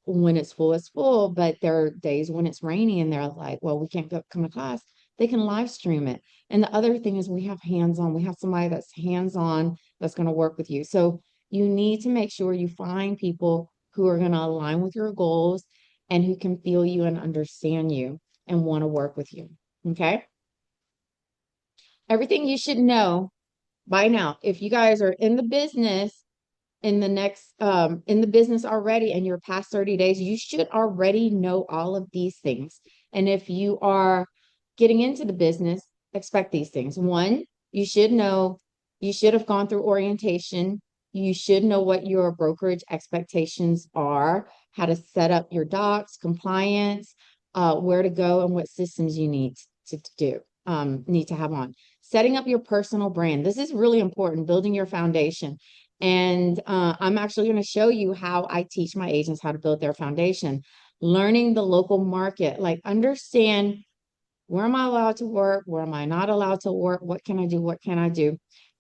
when it's full, it's full. But there are days when it's rainy and they're like, well, we can't come to class. They can live stream it. And the other thing is we have hands-on. We have somebody that's hands-on that's going to work with you. So you need to make sure you find people who are going to align with your goals and who can feel you and understand you and want to work with you. Okay. Everything you should know by now. If you guys are in the business in the next in the business already and you're past 30 days, you should already know all of these things. And if you are getting into the business, expect these things. One, you should know, you should have gone through orientation. You should know what your brokerage expectations are, how to set up your docs, compliance, where to go, and what systems you need to have on. Setting up your personal brand. This is really important, building your foundation. And I'm actually going to show you how I teach my agents how to build their foundation. Learning the local market, like understand where am I allowed to work? Where am I not allowed to work? What can I do? What can I do?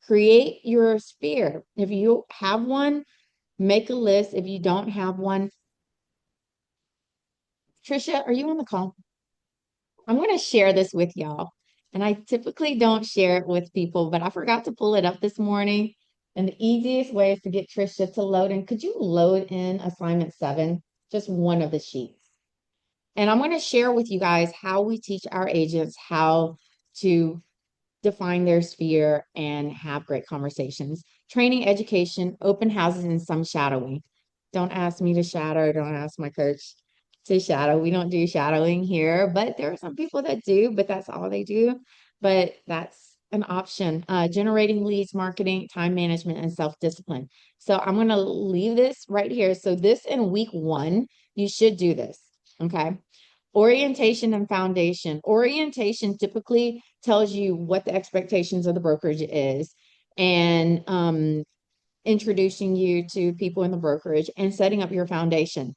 Create your sphere. If you have one, make a list. If you don't have one, Trisha, are you on the call? I'm going to share this with y'all. And I typically don't share it with people, but I forgot to pull it up this morning. And the easiest way is to get Trisha to load in. Could you load in assignment 7? Just one of the sheets. And I'm going to share with you guys how we teach our agents how to define their sphere and have great conversations. Training, education, open houses, and some shadowing. Don't ask me to shadow. Don't ask my coach to shadow. We don't do shadowing here, but there are some people that do, but that's all they do. But that's an option. Generating leads, marketing, time management, and self-discipline. So I'm going to leave this right here. So this in week 1, you should do this. Okay. Orientation and foundation. Orientation typically tells you what the expectations of the brokerage is and introducing you to people in the brokerage and setting up your foundation.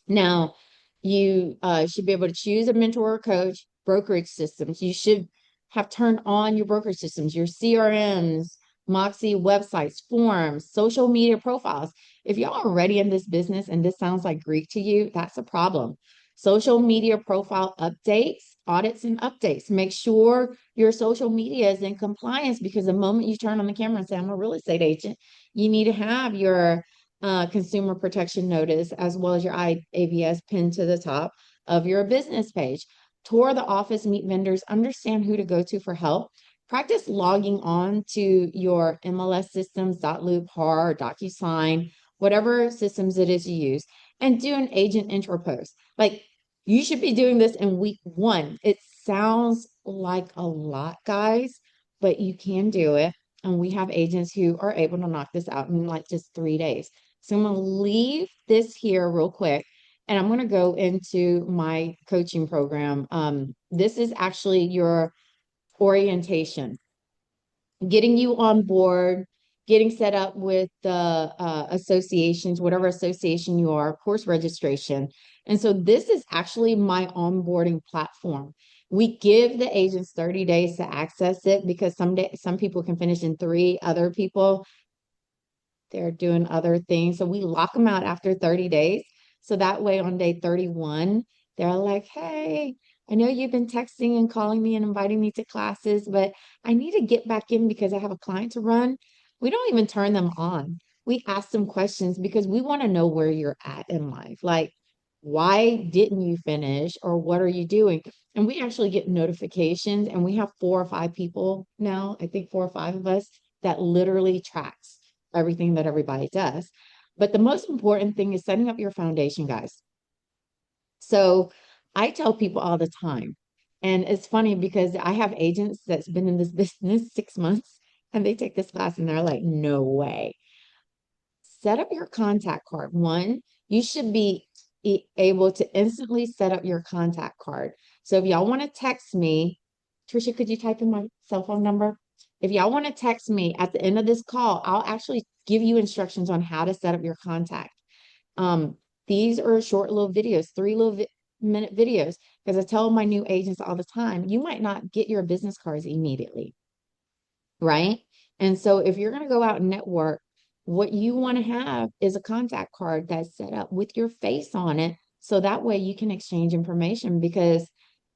Now, you should be able to choose a mentor or coach, brokerage systems. You should have turned on your brokerage systems, your CRMs, Moxie websites, forms, social media profiles. If y'all are already in this business and this sounds like Greek to you, that's a problem. Social media profile updates, audits, and updates. Make sure your social media is in compliance because the moment you turn on the camera and say, I'm a real estate agent, you need to have your consumer protection notice, as well as your ABS pinned to the top of your business page. Tour the office, meet vendors, understand who to go to for help. Practice logging on to your MLS systems, .loop, HAR, DocuSign, whatever systems it is you use, and do an agent intro post. Like you should be doing this in week 1. It sounds like a lot, guys, but you can do it. And we have agents who are able to knock this out in like just 3 days. So I'm going to leave this here real quick and I'm going to go into my coaching program. This is actually your orientation, getting you on board, getting set up with the associations, whatever association you are, course registration. And so this is actually my onboarding platform. We give the agents 30 days to access it because some people can finish in 3, other people they're doing other things. So we lock them out after 30 days. So that way on day 31, they're like, hey, I know you've been texting and calling me and inviting me to classes, but I need to get back in because I have a client to run. We don't even turn them on. We ask them questions because we want to know where you're at in life. Like, why didn't you finish or what are you doing? And we actually get notifications and we have 4 or 5 people now, I think 4 or 5 of us that literally tracks everything that everybody does. But the most important thing is setting up your foundation, guys. So I tell people all the time, and it's funny because I have agents that's been in this business 6 months and they take this class and they're like, no way. Set up your contact card. One, you should be able to instantly set up your contact card. So if y'all want to text me, Trisha, could you type in my cell phone number? If y'all want to text me at the end of this call, I'll actually give you instructions on how to set up your contact. Um, these are short little videos, 3 little minute videos, because I tell my new agents all the time, you might not get your business cards immediately, right? And so if you're going to go out and network, what you want to have is a contact card that's set up with your face on it. So that way you can exchange information because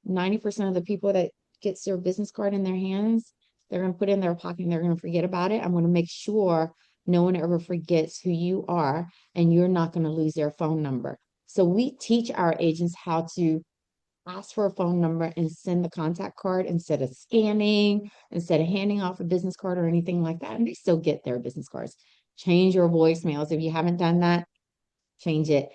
90% of the people that gets their business card in their hands, they're going to put it in their pocket and they're going to forget about it. I'm going to make sure no one ever forgets who you are and you're not going to lose their phone number. So we teach our agents how to ask for a phone number and send the contact card instead of scanning, instead of handing off a business card or anything like that. And they still get their business cards. Change your voicemails. If you haven't done that, change it.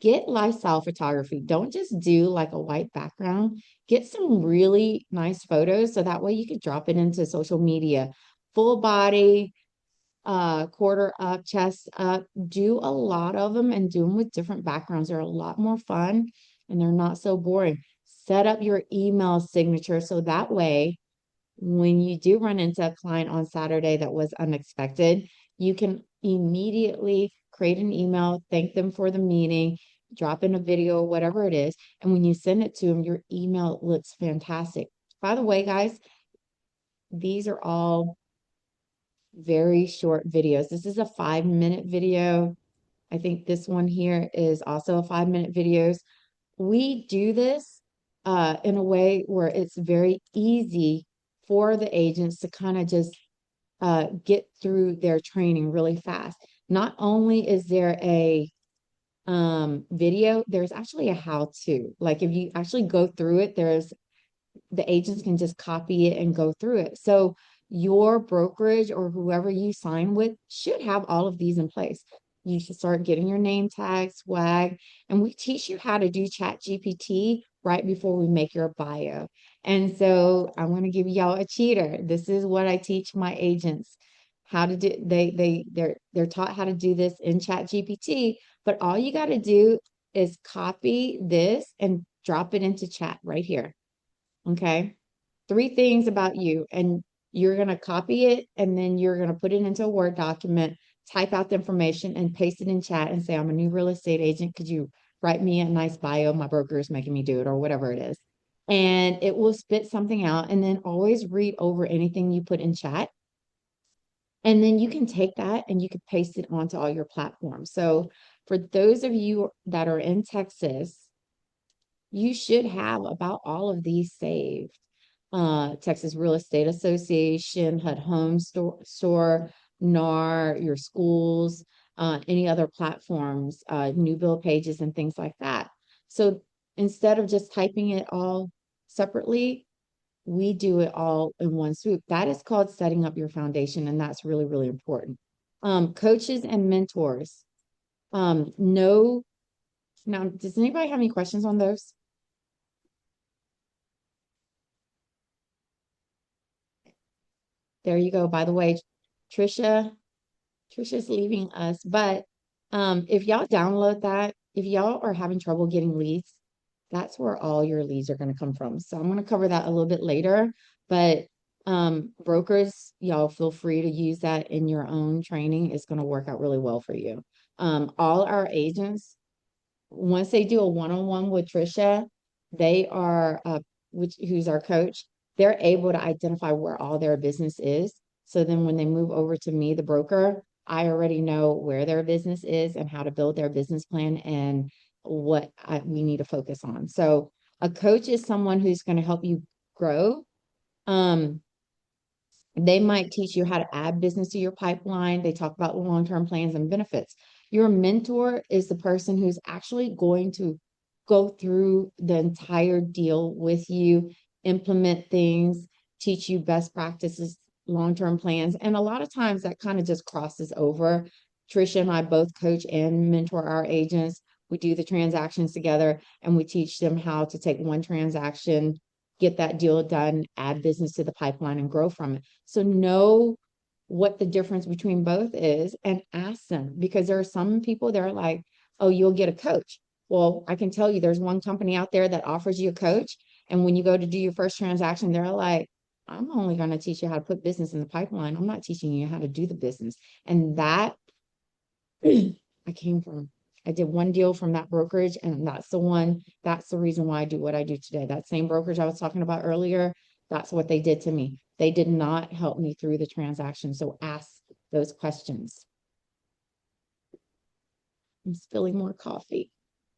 Get lifestyle photography. Don't just do like a white background. Get some really nice photos so that way you can drop it into social media. Full body, quarter up, chest up. Do a lot of them and do them with different backgrounds. They're a lot more fun and they're not so boring. Set up your email signature so that way when you do run into a client on Saturday that was unexpected, you can immediately create an email, thank them for the meeting, drop in a video, whatever it is. And when you send it to them, your email looks fantastic. By the way, guys, these are all very short videos. This is a 5-minute video. I think this one here is also a 5-minute videos. We do this in a way where it's very easy for the agents to kind of just get through their training really fast. Not only is there a video, there's actually a how to. Like if you actually go through it, there's the agents can just copy it and go through it. So your brokerage or whoever you sign with should have all of these in place. You should start getting your name tag, swag, and we teach you how to do Chat GPT right before we make your bio. And so I'm going to give y'all a cheater. This is what I teach my agents how to do. They're taught how to do this in Chat GPT, but all you got to do is copy this and drop it into chat right here. Okay. 3 things about you, and you're going to copy it and then you're going to put it into a Word document, type out the information and paste it in chat and say, I'm a new real estate agent. Could you write me a nice bio? My broker is making me do it, or whatever it is. And it will spit something out. And then always read over anything you put in chat. And then you can take that and you can paste it onto all your platforms. So for those of you that are in Texas, you should have about all of these saved. Texas Real Estate Association, HUD Home Store, NAR, your schools, any other platforms, new bill pages and things like that. So instead of just typing it all separately, we do it all in one swoop. That is called setting up your foundation, and that's really, really important. Coaches and mentors. No, now, does anybody have any questions on those? There you go. By the way, Trisha, Trisha's leaving us, but if y'all download that, if y'all are having trouble getting leads, that's where all your leads are going to come from. So I'm going to cover that a little bit later, but brokers, y'all feel free to use that in your own training. It's going to work out really well for you. All our agents, once they do a one-on-one with Trisha, they are who's our coach, they're able to identify where all their business is. So then when they move over to me, the broker, I already know where their business is and how to build their business plan and what we need to focus on. So a coach is someone who's going to help you grow. Um, they might teach you how to add business to your pipeline. They talk about long-term plans and benefits. Your mentor is the person who's actually going to go through the entire deal with you, implement things, teach you best practices, long-term plans. And a lot of times that kind of just crosses over. Trisha and I both coach and mentor our agents. We do the transactions together and we teach them how to take one transaction, get that deal done, add business to the pipeline and grow from it. So know what the difference between both is and ask them, because there are some people that are like, oh, you'll get a coach. Well, I can tell you there's one company out there that offers you a coach. And when you go to do your first transaction, they're like, I'm only going to teach you how to put business in the pipeline. I'm not teaching you how to do the business. And that I came from. I did one deal from that brokerage, and that's the reason why I do what I do today. That same brokerage I was talking about earlier, that's what they did to me. They did not help me through the transaction. So ask those questions. I'm spilling more coffee.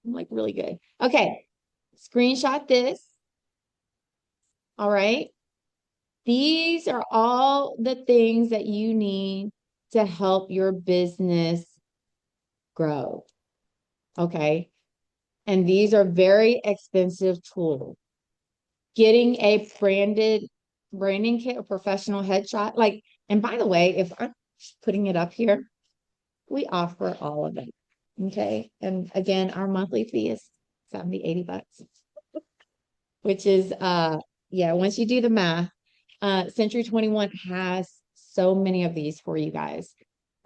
I'm like really good. Okay. Screenshot this. All right. These are all the things that you need to help your business grow. Okay. And these are very expensive tools. Getting a branding kit, a professional headshot. Like, and by the way, if I'm putting it up here, we offer all of it. Okay. And again, our monthly fee is 70, $80, which is yeah, once you do the math, Century 21 has so many of these for you guys.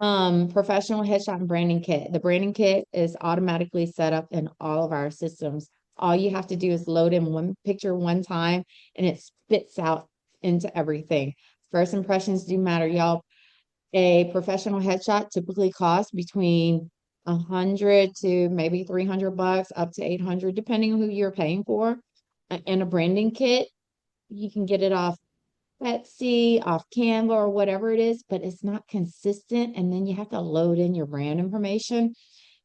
Professional headshot and branding kit. The branding kit is automatically set up in all of our systems. All you have to do is load in one picture one time and it spits out into everything. First impressions do matter, y'all. A professional headshot typically costs between 100 to maybe $300, up to 800, depending on who you're paying for. And a branding kit, you can get it off Etsy, off Canva, or whatever it is, but it's not consistent. And then you have to load in your brand information.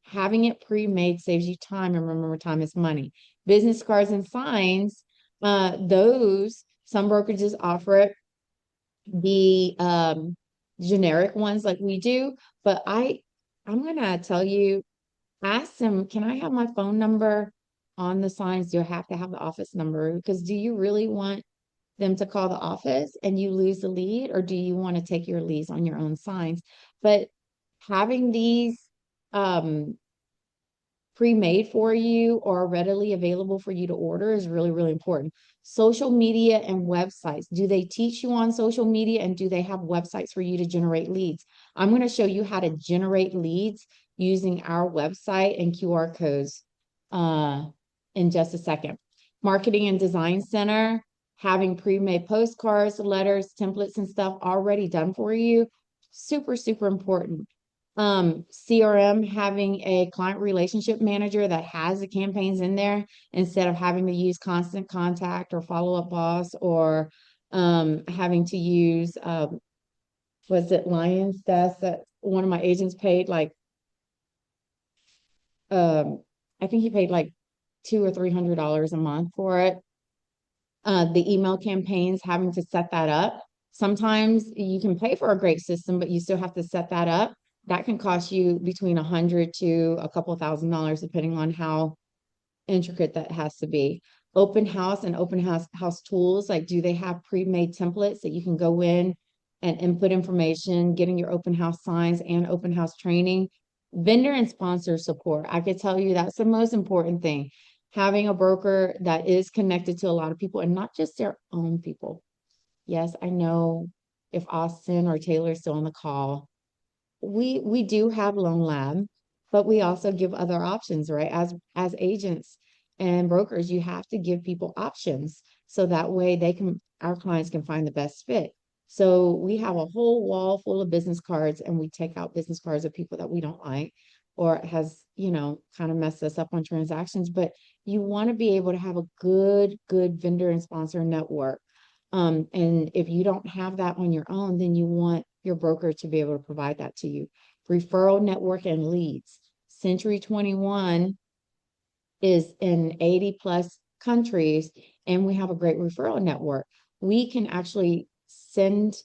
Having it pre-made saves you time, and remember, time is money. Business cards and signs, those some brokerages offer it, the generic ones like we do, but I'm gonna tell you, ask them, can I have my phone number on the signs? Do I have to have the office number? Because do you really want them to call the office and you lose the lead, or do you want to take your leads on your own signs? But having these um pre-made for you or readily available for you to order is really, really important. Social media and websites. Do they teach you on social media, and do they have websites for you to generate leads? I'm going to show you how to generate leads using our website and QR codes uh, in just a second. Marketing and Design Center, having pre-made postcards, letters, templates, and stuff already done for you. Super, super important. CRM, having a client relationship manager that has the campaigns in there instead of having to use Constant Contact or Follow Up Boss, or having to use was it Lions Desk that one of my agents paid like um I think he paid like $200 or $300 a month for it. The email campaigns, having to set that up. Sometimes you can pay for a great system, but you still have to set that up. That can cost you between 100 to a couple $1,000s, depending on how intricate that has to be. Open house and open house tools, like do they have pre-made templates that you can go in and input information, getting your open house signs and open house training. Vendor and sponsor support. I could tell you that's the most important thing. Having a broker that is connected to a lot of people and not just their own people. Yes, I know if Austin or Taylor is still on the call, we do have Loan Lab, but we also give other options, right? As agents and brokers, you have to give people options so that way our clients can find the best fit. So we have a whole wall full of business cards, and we take out business cards of people that we don't like or has, kind of messed us up on transactions. But you want to be able to have a good vendor and sponsor network. And if you don't have that on your own, then you want your broker to be able to provide that to you. Referral network and leads. Century 21 is in 80 plus countries, and we have a great referral network. We can actually send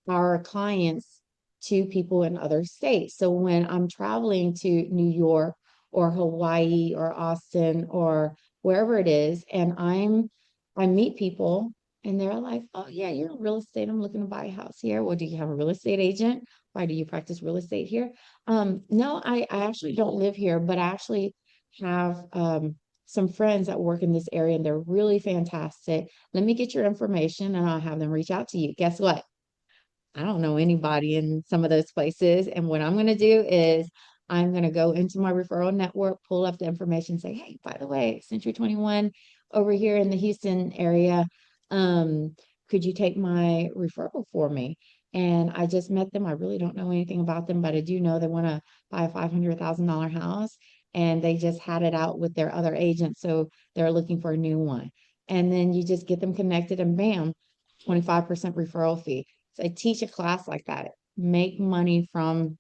our clients to people in other states. So when I'm traveling to New York or Hawaii or Austin or wherever it is, and I meet people and they're like, "Oh yeah, you're in real estate. I'm looking to buy a house here. Well, do you have a real estate agent? Why do you practice real estate here?" No, I actually don't live here, but I actually have some friends that work in this area and they're really fantastic. Let me get your information and I'll have them reach out to you. Guess what? I don't know anybody in some of those places. And what I'm going to do is I'm going to go into my referral network, pull up the information, say, hey, by the way, Century 21 over here in the Houston area, could you take my referral for me? And I just met them. I really don't know anything about them, but I do know they want to buy a $500,000 house and they just had it out with their other agent. So they're looking for a new one. And then you just get them connected and bam, 25% referral fee. So I teach a class like that. Make money from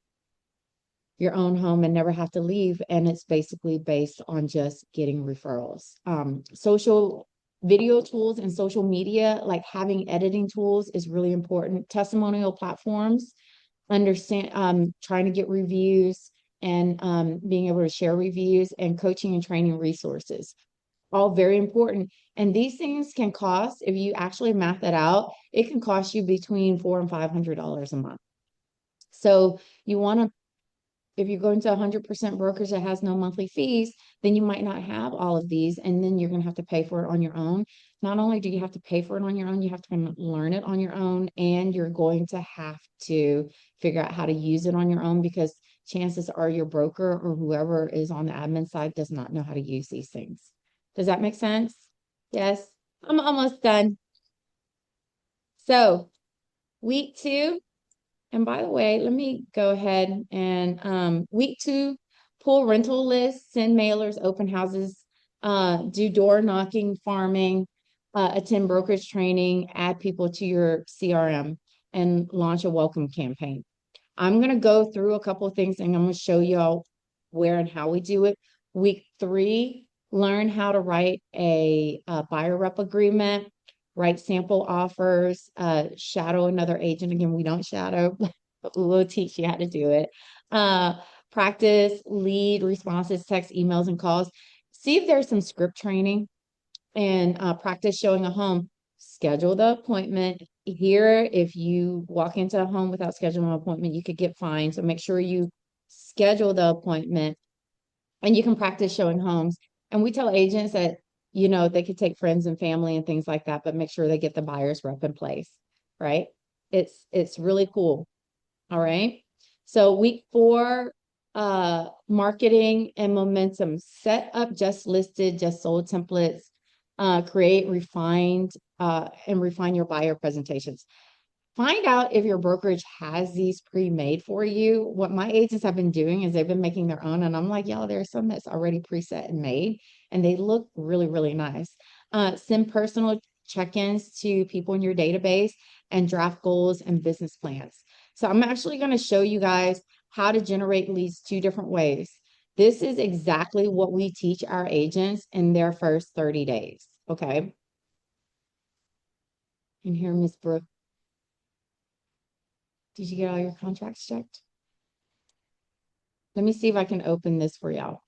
your own home and never have to leave. And it's basically based on just getting referrals. Social video tools and social media, like having editing tools is really important. Testimonial platforms, understand, trying to get reviews and being able to share reviews, and coaching and training resources. All very important. And these things can cost, if you actually math that out, it can cost you between $400 and $500 a month. So you want to if you go into 100% brokerage that has no monthly fees, then you might not have all of these, and then you're going to have to pay for it on your own. Not only do you have to pay for it on your own, you have to learn it on your own, and you're going to have to figure out how to use it on your own because chances are your broker or whoever is on the admin side does not know how to use these things. Does that make sense? Yes. I'm almost done. So, week two, and by the way, let me go ahead and week two, pull rental lists, send mailers, open houses, do door knocking, farming, attend brokerage training, add people to your CRM, and launch a welcome campaign. I'm going to go through a couple of things and I'm going to show y'all where and how we do it. Week three, learn how to write a buyer rep agreement, write sample offers, shadow another agent. Again, we don't shadow, but we will teach you how to do it. Uh, Practice lead responses, text, emails, and calls. See if there's some script training and practice showing a home. Schedule the appointment. Here, if you walk into a home without scheduling an appointment, you could get fined. So make sure you schedule the appointment and you can practice showing homes. And we tell agents that, they could take friends and family and things like that, but make sure they get the buyer's rep in place, right? It's really cool. All right. So week four, marketing and momentum. Set up just listed, just sold templates, create and refine your buyer presentations. Find out if your brokerage has these pre-made for you. What my agents have been doing is they've been making their own, and I'm like, y'all, there's some that's already preset and made, and they look really, really nice. Send personal check-ins to people in your database and draft goals and business plans. So I'm actually going to show you guys how to generate leads two different ways. This is exactly what we teach our agents in their first 30 days. Okay. And here, Miss Brooke, did you get all your contracts checked? Let me see if I can open this for y'all.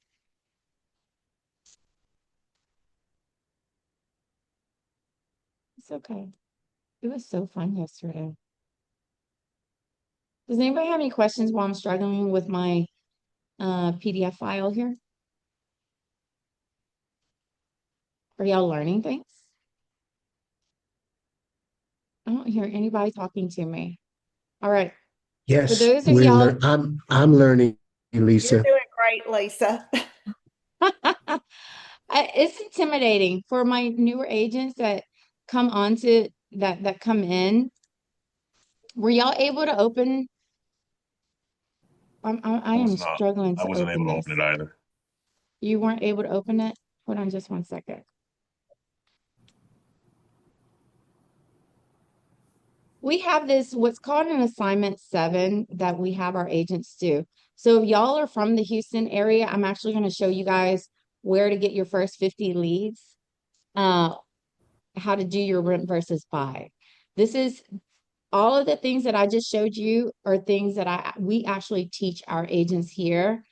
It's okay. It was so fun yesterday. Does anybody have any questions while I'm struggling with my PDF file here? Are y'all learning things? I don't hear anybody talking to me. All right. For Yes, those of y'all, I'm learning, You're Lisa. doing great, Lisa. it's intimidating for my newer agents that come on to that come in. Were y'all able to open? I I was am not. struggling I to wasn't open able to open this. it either. You weren't able to open it? Hold on just one second. We have this, what's called an assignment 7 that we have our agents do. So if y'all are from the Houston area, I'm actually going to show you guys where to get your first 50 leads, uh, how to do your rent versus buy. This is all of the things that I just showed you are things that we actually teach our agents here.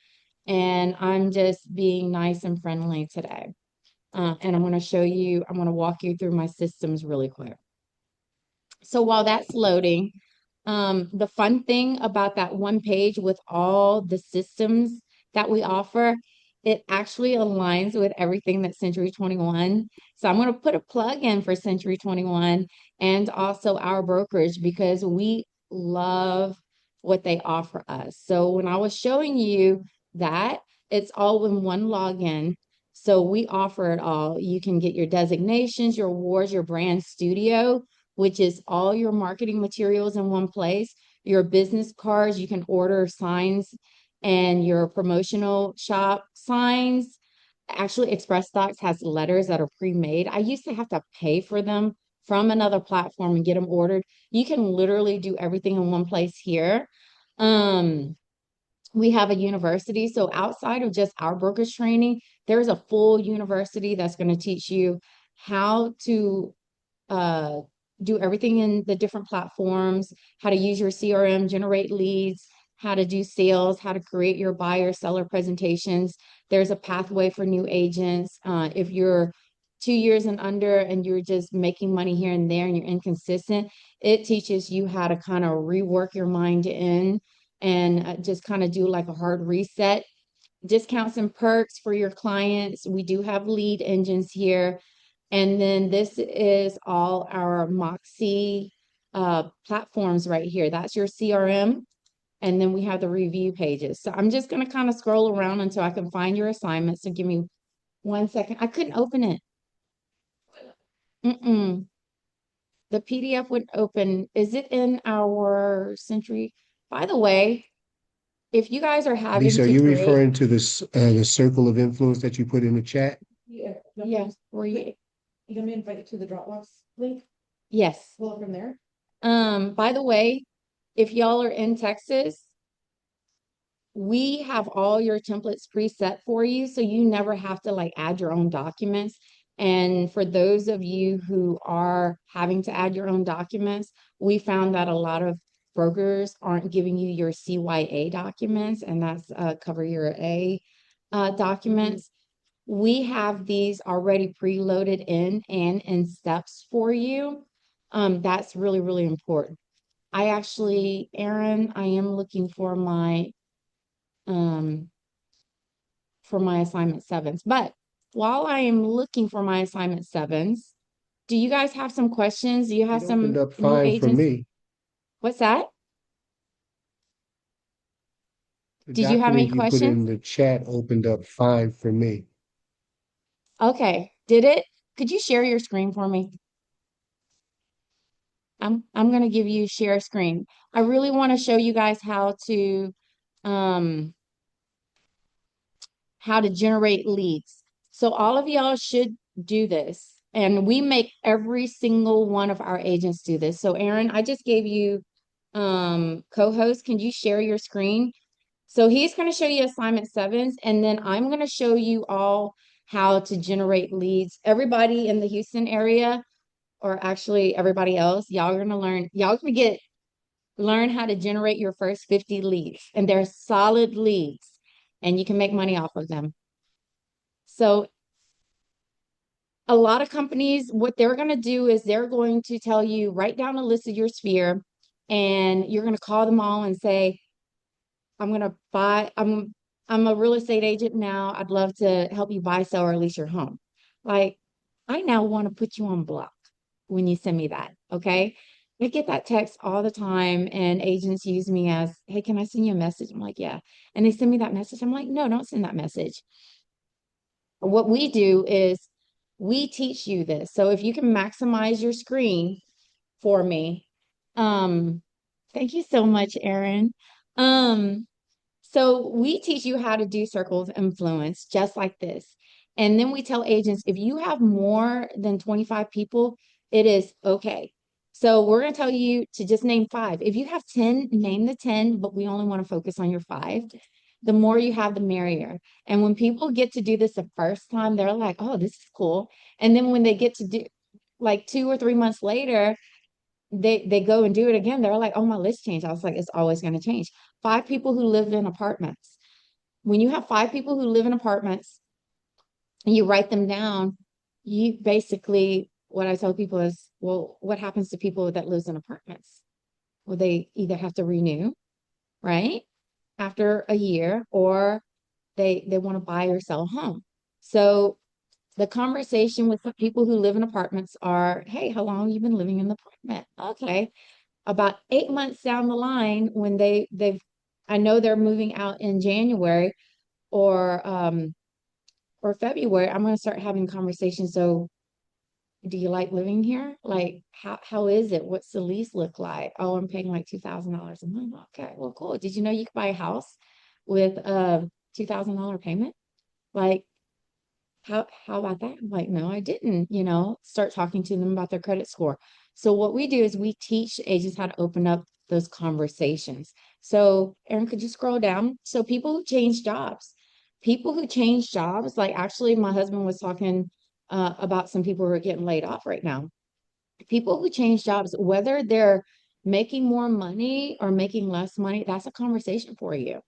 And I'm just being nice and friendly today. And I'm going to walk you through my systems really quick. So while that's loading, the fun thing about that one page with all the systems that we offer, it actually aligns with everything that Century 21. So I'm going to put a plug in for Century 21 and also our brokerage because we love what they offer us. So when I was showing you that, it's all in one login. So we offer it all. You can get your designations, your awards, your brand studio, which is all your marketing materials in one place, your business cards, you can order signs and your promotional shop signs. Actually, Express Docs has letters that are pre-made. I used to have to pay for them from another platform and get them ordered. You can literally do everything in one place here. We have a university. So outside of just our brokerage training, there's a full university that's going to teach you how to uh, do everything in the different platforms, how to use your CRM, generate leads, how to do sales, how to create your buyer seller presentations. There's a pathway for new agents. If you're 2 years and under and you're just making money here and there and you're inconsistent, it teaches you how to kind of rework your mind in and just kind of do like a hard reset. Discounts and perks for your clients. We do have lead engines here. And then this is all our Moxie platforms right here. That's your CRM. And then we have the review pages. So I'm just going to kind of scroll around until I can find your assignment. So give me 1 second. I couldn't open it. Mm-mm. The PDF would open. Is it in our Century? By the way, if you guys are having Lisa, are to you create, referring to this the circle of influence that you put in the chat? yes, were you? You gonna be invited to the Dropbox link? Yes. Pull it from there. By the way, if y'all are in Texas, we have all your templates preset for you, so you never have to like add your own documents. And for those of you who are having to add your own documents, we found that a lot of brokers aren't giving you your CYA documents, and that's cover your A documents. We have these already preloaded in and in steps for you. That's really, really important. I actually, Aaron, I am looking um for my assignment sevens. But while I am looking for my assignment sevens, do you guys have some questions? Do you have It opened some up new fine for agents? me. What's that? The Did you have any document you put questions? in the chat opened up fine for me. Okay, did it? Could you share your screen for me? I'm gonna give you share screen. I really want to show you guys um how to generate leads. So all of y'all should do this. And we make every single one of our agents do this. So Aaron, I just gave you co-host. Can you share your screen? So he's going to show you assignment sevens, and then I'm going to show you all how to generate leads. Everybody in the Houston area, or actually everybody else, y'all are going to learn, y'all can learn how to generate your first 50 leads, and they're solid leads, and you can make money off of them. So a lot of companies, what they're going to do is they're going to tell you, write down a list of your sphere, and you're going to call them all and say, I'm going to buy, I'm a real estate agent now. I'd love to help you buy, sell, or lease your home. Like, I now want to put you on block when you send me that. Okay. I get that text all the time, and agents use me as, hey, can I send you a message? I'm like, yeah. And they send me that message. I'm like, no, don't send that message. What we do is we teach you this. So if you can maximize your screen for me, thank you so much, Aaron. Um, so we teach you how to do circle of influence just like this. And then we tell agents, if you have more than 25 people, it is okay. So we're going to tell you to just name 5. If you have 10, name the 10, but we only want to focus on your 5. The more you have, the merrier. And when people get to do this the first time, they're like, oh, this is cool. And then when they get to do like 2 or 3 months later, they go and do it again. They're like, oh, my list changed. I was like, it's always going to change. 5 people who live in apartments. When you have 5 people who live in apartments and you write them down, you basically, what I tell people is, well, what happens to people that lives in apartments? Well, they either have to renew, right? After a year, or they want to buy or sell a home. So the conversation with the people who live in apartments are, hey, how long have you been living in the apartment? Okay. About 8 months down the line, when I know they're moving out in January or February, I'm going to start having conversations. So do you like living here? Like, how is it? What's the lease look like? Oh, I'm paying like $2,000 a month. Okay, well, cool. Did you know you could buy a house with a $2,000 payment? Like, how about that? I'm like, no, I didn't, start talking to them about their credit score. So what we do is we teach agents how to open up those conversations. So Erin, could you scroll down? So people who change jobs, like actually my husband was talking about some people who are getting laid off right now. People who change jobs, whether they're making more money or making less money, that's a conversation for you.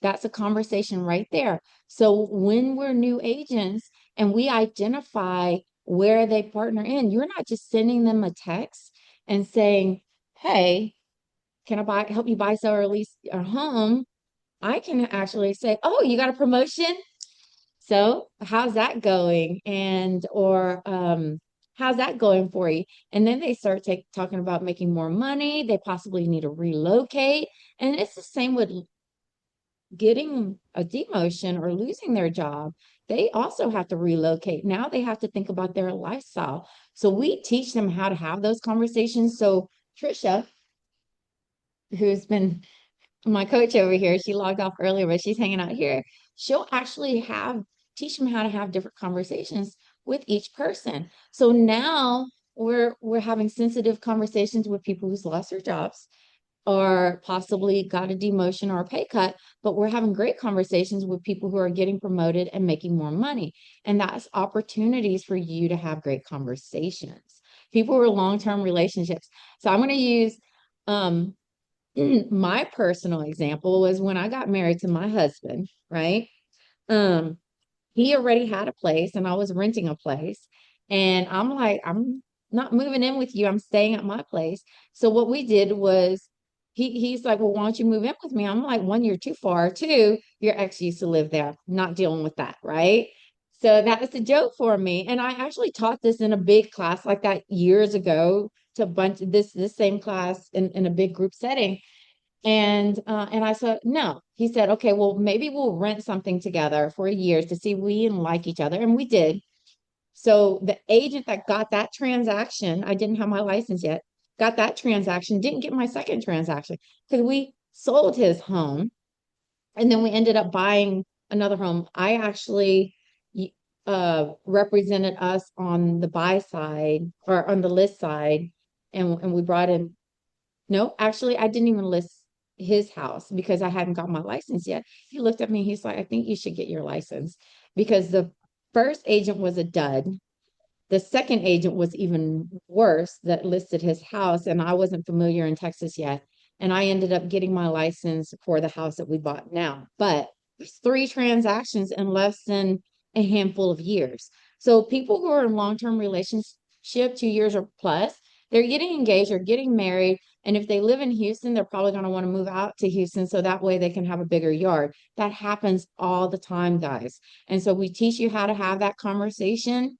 That's a conversation right there. So when we're new agents and we identify where they partner in, you're not just sending them a text and saying, hey, can I help you buy, sell, or lease a home? I can actually say, oh, you got a promotion? So how's that going? And or how's that going for you? And then they start talking about making more money. They possibly need to relocate. And it's the same with getting a demotion or losing their job. They also have to relocate. Now they have to think about their lifestyle. So we teach them how to have those conversations. So Trisha, who's been my coach over here, she logged off earlier, but she's hanging out here. She'll actually teach them how to have different conversations with each person. So now we're having sensitive conversations with people who's lost their jobs or possibly got a demotion or a pay cut, but we're having great conversations with people who are getting promoted and making more money. And that's opportunities for you to have great conversations. People who are long-term relationships. So I'm going to use um, my personal example was when I got married to my husband, right? Um, he already had a place and I was renting a place. And I'm like, I'm not moving in with you. I'm staying at my place. So what we did was he's like, well, why don't you move in with me? I'm like, one, you're too far. Two, your ex used to live there. Not dealing with that, right? So that was a joke for me. And I actually taught this in a big class like that years ago to a bunch of this same class in a big group setting. And I said, no. He said, okay, well, maybe we'll rent something together for a year to see we and like each other. And we did. So the agent that got that transaction, I didn't have my license yet, got that transaction, didn't get my second transaction because we sold his home and then we ended up buying another home. I actually represented us on the buy side or on the list side, and we brought in no, actually, I didn't even list his house because I hadn't got my license yet. He looked at me, he's like, I think you should get your license because the first agent was a dud. The second agent was even worse that listed his house, and I wasn't familiar in Texas yet. And I ended up getting my license for the house that we bought now. But it's three transactions in less than a handful of years. So people who are in long-term relationship, 2 years or plus, they're getting engaged or getting married. And if they live in Houston, they're probably going to want to move out to Houston so that way they can have a bigger yard. That happens all the time, guys. And so we teach you how to have that conversation.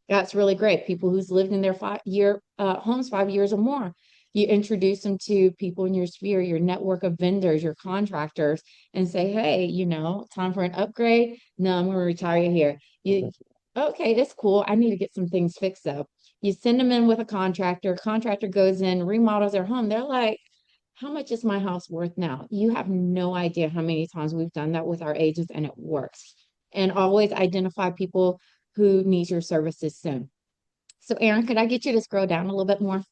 That's really great. People who's lived in their 5 year homes 5 years or more. You introduce them to people in your sphere, your network of vendors, your contractors, and say, hey, time for an upgrade. No, I'm going to retire you here. Okay, it's cool. I need to get some things fixed though. You send them in with a contractor goes in, remodels their home. They're like, how much is my house worth now? You have no idea how many times we've done that with our agents and it works. And always identify people who needs your services soon. So Aaron, could I get you to scroll down a little bit more?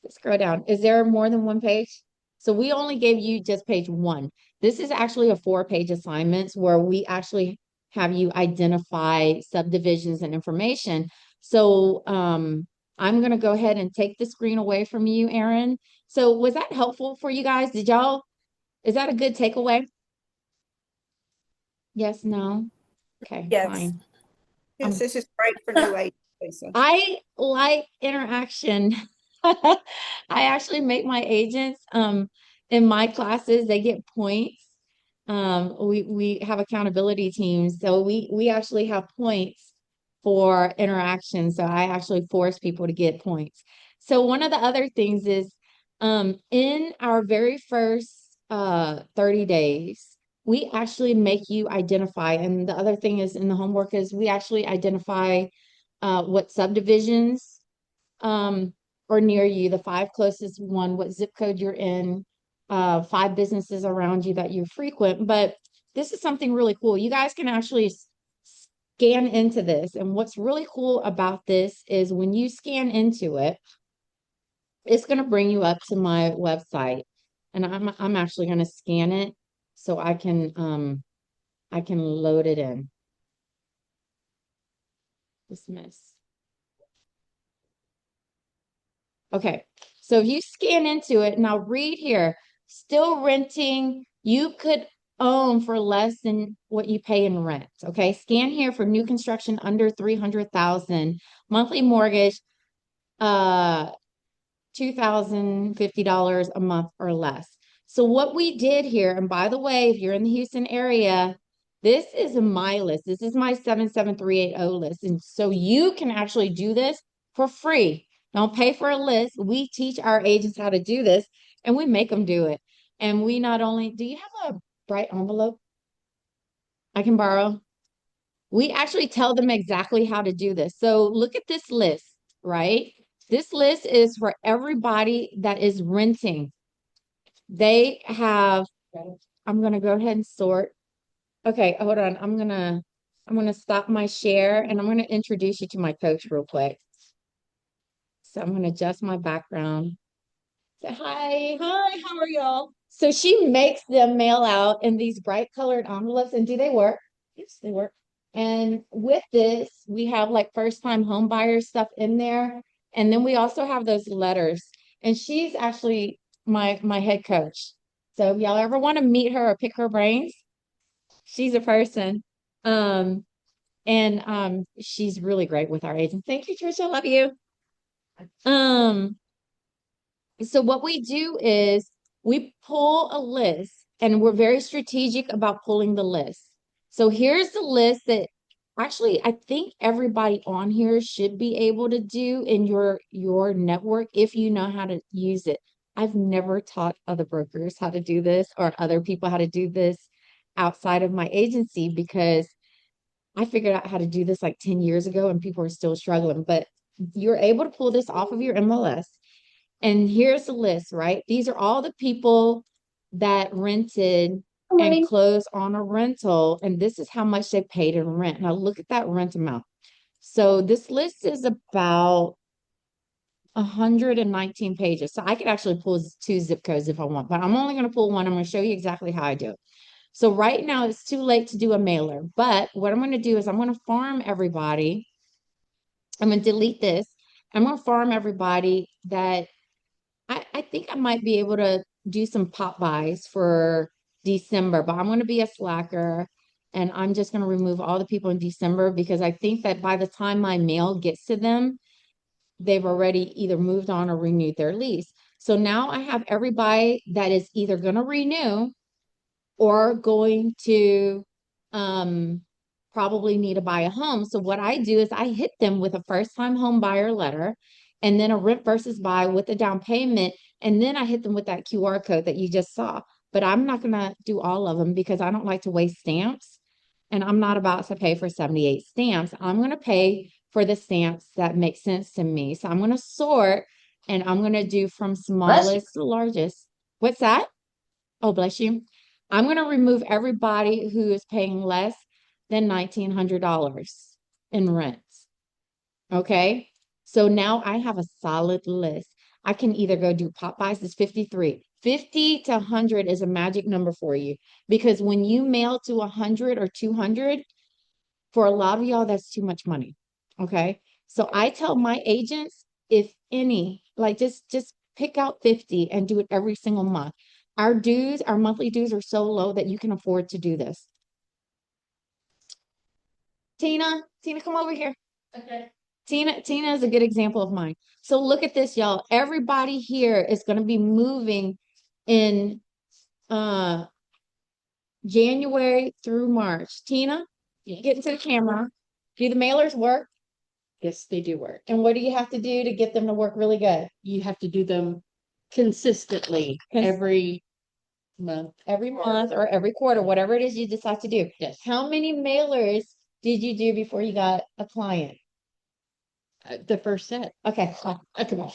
Scroll down. Is there more than one page? So we only gave you just page one. This is actually a 4-page assignments where we actually have you identify subdivisions and information. So I'm going to go ahead and take the screen away from you, Aaron. So was that helpful for you guys? Is that a good takeaway? Yes, no? Okay, Yes. fine. Yes, this is great for new age, Lisa. I like interaction. I actually make my agents in my classes, they get points. We have accountability teams, so we actually have points for interaction. So I actually force people to get points. So one of the other things is in our very first 30 days, we actually make you identify, and the other thing is in the homework is we actually identify what subdivisions are near you, the 5 closest one, what zip code you're in, 5 businesses around you that you frequent. But this is something really cool. You guys can actually scan into this. And what's really cool about this is when you scan into it, it's going to bring you up to my website. And I'm actually going to scan it so I can load it in. Dismiss. Okay, so if you scan into it, now read here, still renting, you could own for less than what you pay in rent. Okay, scan here for new construction under 300,000, monthly mortgage, $2,050 a month or less. So what we did here, and by the way, if you're in the Houston area, this is my list. This is my 77380 list. And so you can actually do this for free. Don't pay for a list. We teach our agents how to do this and we make them do it. And we not only, do you have a bright envelope I can borrow? We actually tell them exactly how to do this. So look at this list, right? This list is for everybody that is renting. They have, I'm going to go ahead and sort. Okay, hold on. I'm gonna stop my share and I'm gonna introduce you to my coach real quick. So I'm gonna adjust my background. Say hi. Hi, how are y'all? So she makes them mail out in these bright colored envelopes. And do they work? Yes, they work. And with this, we have like first time home buyer stuff in there. And then we also have those letters. And she's actually my head coach. So if y'all ever want to meet her or pick her brains, she's a person. And she's really great with our agents. Thank you, Trisha. Love you. Um, so what we do is we pull a list and we're very strategic about pulling the list. So here's the list that actually I think everybody on here should be able to do in your network if you know how to use it. I've never taught other brokers how to do this or other people how to do this outside of my agency because I figured out how to do this like 10 years ago and people are still struggling, but you're able to pull this off of your MLS. And here's the list, right? These are all the people that rented and closed on a rental, and this is how much they paid in rent. Now look at that rent amount. So this list is about 119 pages. So I could actually pull two zip codes if I want, but I'm only going to pull one. I'm going to show you exactly how I do it. So right now it's too late to do a mailer, but what I'm going to do is I'm going to farm everybody. I'm going to delete this. I'm going to farm everybody that I think I might be able to do some pop buys for December, but I'm going to be a slacker and I'm just going to remove all the people in December because I think that by the time my mail gets to them, they've already either moved on or renewed their lease. So now I have everybody that is either going to renew or going to probably need to buy a home. So what I do is I hit them with a first time home buyer letter and then a rent versus buy with a down payment. And then I hit them with that QR code that you just saw. But I'm not going to do all of them because I don't like to waste stamps. And I'm not about to pay for 78 stamps. I'm going to pay for the stamps that make sense to me. So I'm going to sort and I'm going to do from smallest to largest. What's that? Oh, bless you. I'm going to remove everybody who is paying less than $1,900 in rent. Okay. So now I have a solid list. I can either go do pop buys, it's 53. 50 to 100 is a magic number for you because when you mail to 100 or 200, for a lot of y'all, that's too much money. Okay. So I tell my agents, if any, like just pick out 50 and do it every single month. Our dues, our monthly dues are so low that you can afford to do this. Tina, come over here. Okay. Tina is a good example of mine. So look at this, y'all. Everybody here is going to be moving in January through March. Tina, get into the camera. Do the mailers work? Yes, they do work. And what do you have to do to get them to work really good? You have to do them consistently every month. Every month or every quarter, whatever it is you decide to do. Yes. How many mailers did you do before you got a client? The first set. Okay. Okay.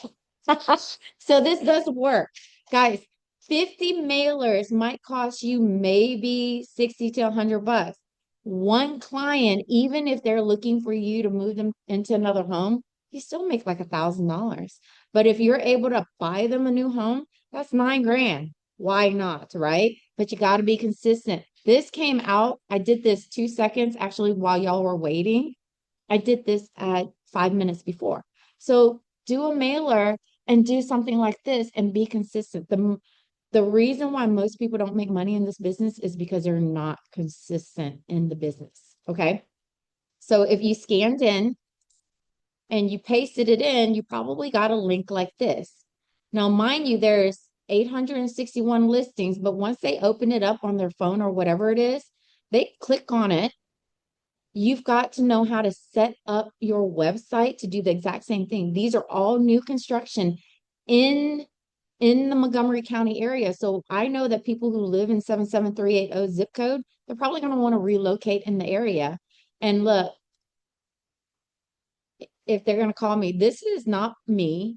So this does work. Guys, 50 mailers might cost you maybe 60 to 100 bucks. One client, even if they're looking for you to move them into another home, you still make like $1,000. But if you're able to buy them a new home, that's 9 grand. Why not, right? But you got to be consistent. This came out, I did this 2 seconds actually while y'all were waiting. I did this at 5 minutes before. So do a mailer and do something like this and be consistent. The reason why most people don't make money in this business is because they're not consistent in the business. Okay. So if you scanned in and you pasted it in, you probably got a link like this. Now, mind you, there's 861 listings, but once they open it up on their phone or whatever it is, they click on it. You've got to know how to set up your website to do the exact same thing. These are all new construction in the Montgomery County area. So I know that people who live in 77380 zip code, they're probably going to want to relocate in the area. And look, if they're going to call me, this is not me.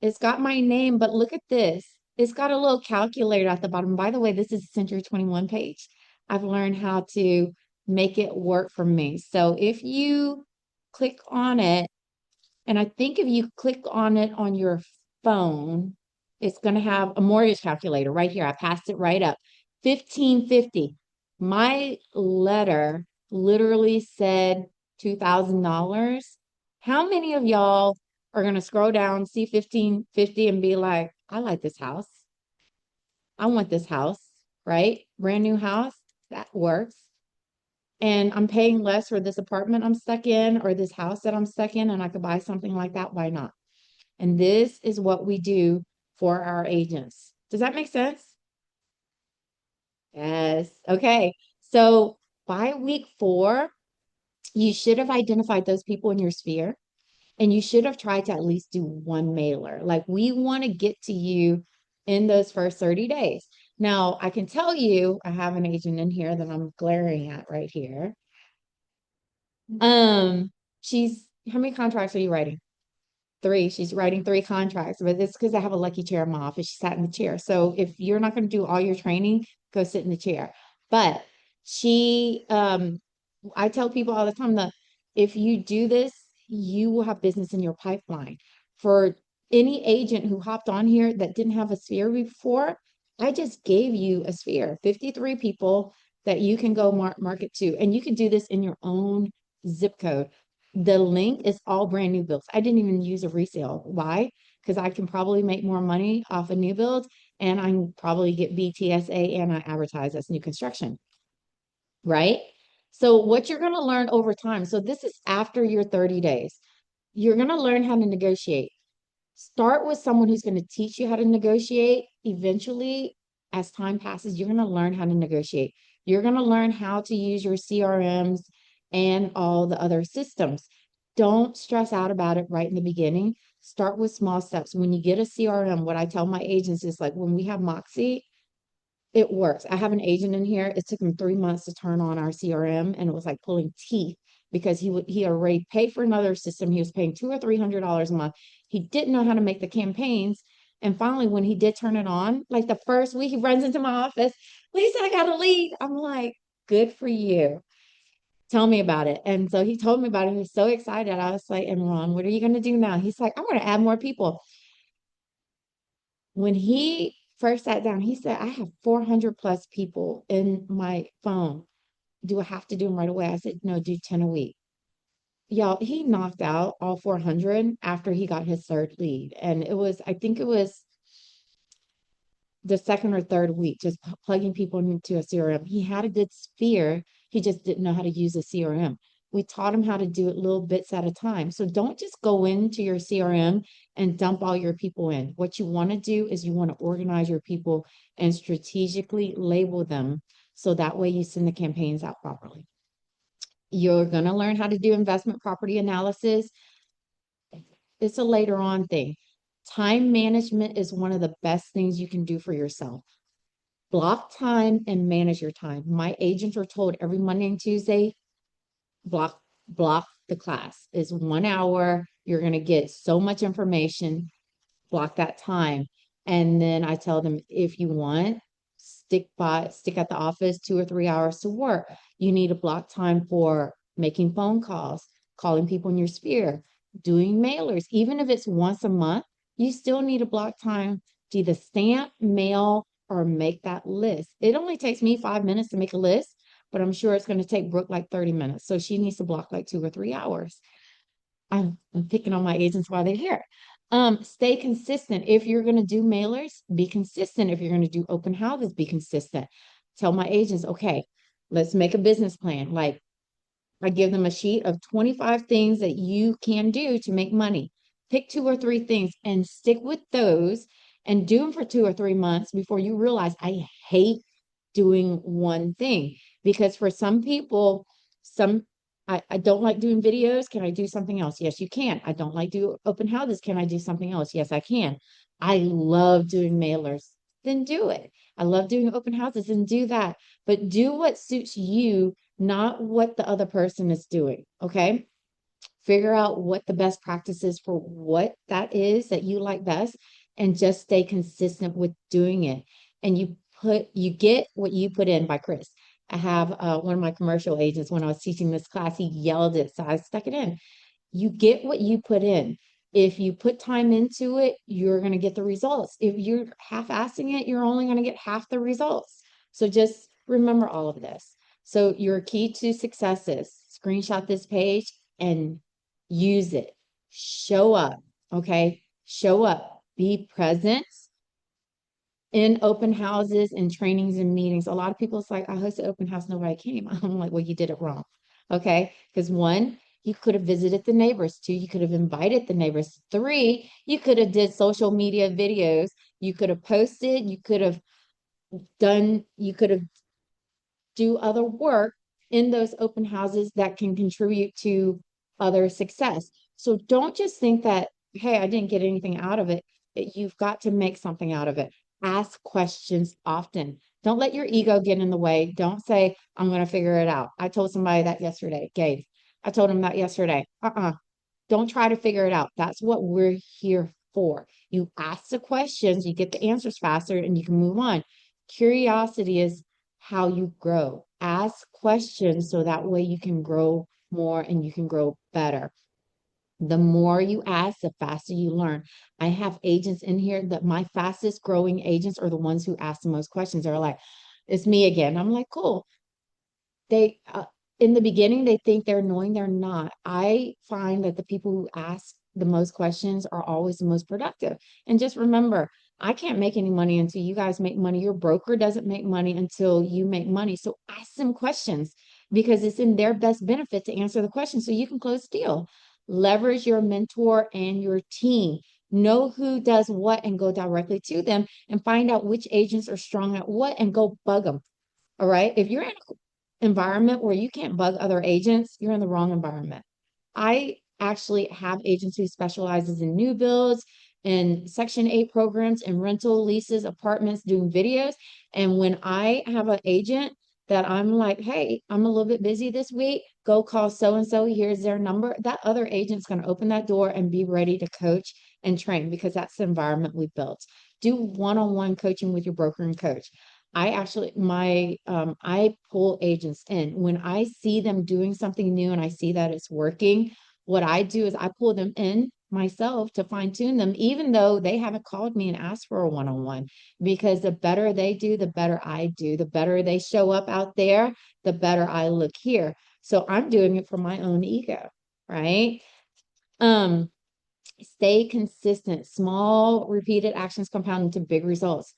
It's got my name, but look at this. It's got a little calculator at the bottom. By the way, this is a Century 21 page. I've learned how to make it work for me. So if you click on it, and I think if you click on it on your phone, it's going to have a mortgage calculator right here. I passed it right up. 1550. My letter literally said $2,000. How many of y'all are going to scroll down, see 1550 and be like, I like this house. I want this house, right? Brand new house. That works. And I'm paying less for this apartment I'm stuck in or this house that I'm stuck in, and I could buy something like that. Why not? And this is what we do for our agents. Does that make sense? Yes. Okay. So by week 4, you should have identified those people in your sphere, and you should have tried to at least do one mailer. Like, we want to get to you in those first 30 days. Now, I can tell you, I have an agent in here that I'm glaring at right here. She's, how many contracts are you writing? 3. She's writing 3 contracts, but it's because I have a lucky chair in my office. She sat in the chair. So if you're not going to do all your training, go sit in the chair. But she, I tell people all the time that if you do this, you will have business in your pipeline. For any agent who hopped on here that didn't have a sphere before, I just gave you a sphere, 53 people that you can go market to, and you can do this in your own zip code. The link is all brand new builds. I didn't even use a resale. Why? Because I can probably make more money off a new build, and I can probably get BTSA, and I advertise as new construction, right? So what you're going to learn over time. So this is after your 30 days. You're going to learn how to negotiate. Start with someone who's going to teach you how to negotiate. Eventually, as time passes, you're going to learn how to negotiate. You're going to learn how to use your CRMs and all the other systems. Don't stress out about it right in the beginning. Start with small steps. When you get a CRM, what I tell my agents is, like, when we have Moxie, it works. I have an agent in here. It took him 3 months to turn on our CRM, and it was like pulling teeth because he already paid for another system. He was paying $200 or $300 a month. He didn't know how to make the campaigns. And finally, when he did turn it on, like the first week, he runs into my office. Lisa, I got a lead. I'm like, good for you. Tell me about it. And so he told me about it. He was so excited. I was like, and Ron, what are you going to do now? He's like, I'm going to add more people. When he first sat down, he said, I have 400 plus people in my phone. Do I have to do them right away? I said, no, do 10 a week. Y'all, he knocked out all 400 after he got his third lead. And it was, I think it was the second or third week, just plugging people into a CRM. He had a good sphere. He just didn't know how to use a CRM. We taught him how to do it little bits at a time. So don't just go into your CRM and dump all your people in. What you want to do is you want to organize your people and strategically label them, so that way you send the campaigns out properly. You're going to learn how to do investment property analysis. It's a later on thing. Time management is one of the best things you can do for yourself. Block time and manage your time. My agents are told every Monday and Tuesday, block the class. It's 1 hour. You're going to get so much information. Block that time. And then I tell them, if you want, stick at the office 2 or 3 hours to work. You need a block time for making phone calls, calling people in your sphere, doing mailers. Even if it's once a month, you still need a block time to either stamp, mail, or make that list. It only takes me 5 minutes to make a list, but I'm sure it's going to take Brooke like 30 minutes. So she needs to block like 2 or 3 hours. I'm picking on my agents while they're here. Stay consistent. If you're going to do mailers, be consistent. If you're going to do open houses, be consistent. Tell my agents, okay, let's make a business plan. Like, I give them a sheet of 25 things that you can do to make money. Pick 2 or 3 things and stick with those. and do them for 2 or 3 months before you realize I hate doing one thing. Because for some people, I don't like doing videos. Can I do something else? Yes, you can. I don't like do open houses. Can I do something else? Yes, I can. I love doing mailers. Then do it. I love doing open houses and do that. But do what suits you, not what the other person is doing. Okay. Figure out what the best practice is for what that is that you like best, and just stay consistent with doing it. And you get what you put in by Chris. I have one of my commercial agents, when I was teaching this class, he yelled it, so I stuck it in. You get what you put in. If you put time into it, you're going to get the results. If you're half-assing it, you're only going to get half the results. So just remember all of this. So your key to success is screenshot this page and use it. Show up, okay? Show up. Be present in open houses and trainings and meetings. A lot of people, it's like, I hosted open house, nobody came. I'm like, well, you did it wrong. Okay. Because one, you could have visited the neighbors. Two, you could have invited the neighbors. Three, you could have did social media videos. You could have posted, you could have do other work in those open houses that can contribute to other success. So don't just think that, hey, I didn't get anything out of it. You've got to make something out of it. Ask questions often. Don't let your ego get in the way. Don't say, I'm going to figure it out. I told somebody that yesterday, Gabe. I told him that yesterday. Don't try to figure it out. That's what we're here for. You ask the questions, you get the answers faster, and you can move on. Curiosity is how you grow. Ask questions so that way you can grow more and you can grow better. The more you ask, the faster you learn. I have agents in here that my fastest growing agents are the ones who ask the most questions. They're like, it's me again. I'm like, cool. They in the beginning they think they're annoying. They're not. I find that the people who ask the most questions are always the most productive. And just remember, I can't make any money until you guys make money. Your broker doesn't make money until you make money. So ask them questions, because it's in their best benefit to answer the question so you can close the deal. Leverage your mentor and your team. Know who does what and go directly to them, and find out which agents are strong at what and go bug them. All right. If you're in an environment where you can't bug other agents, you're in the wrong environment. I actually have agents who specializes in new builds and Section 8 programs and rental leases, apartments, doing videos. And when I have an agent that I'm like, hey, I'm a little bit busy this week, go call so-and-so, here's their number. That other agent's going to open that door and be ready to coach and train, because that's the environment we built. Do one-on-one coaching with your broker and coach. I pull agents in when I see them doing something new and I see that it's working. What I do is I pull them in myself to fine tune them, even though they haven't called me and asked for a one-on-one, because the better they do, the better I do. The better they show up out there, the better I look here. So I'm doing it for my own ego, right? Um, Stay consistent. Small repeated actions compound into big results.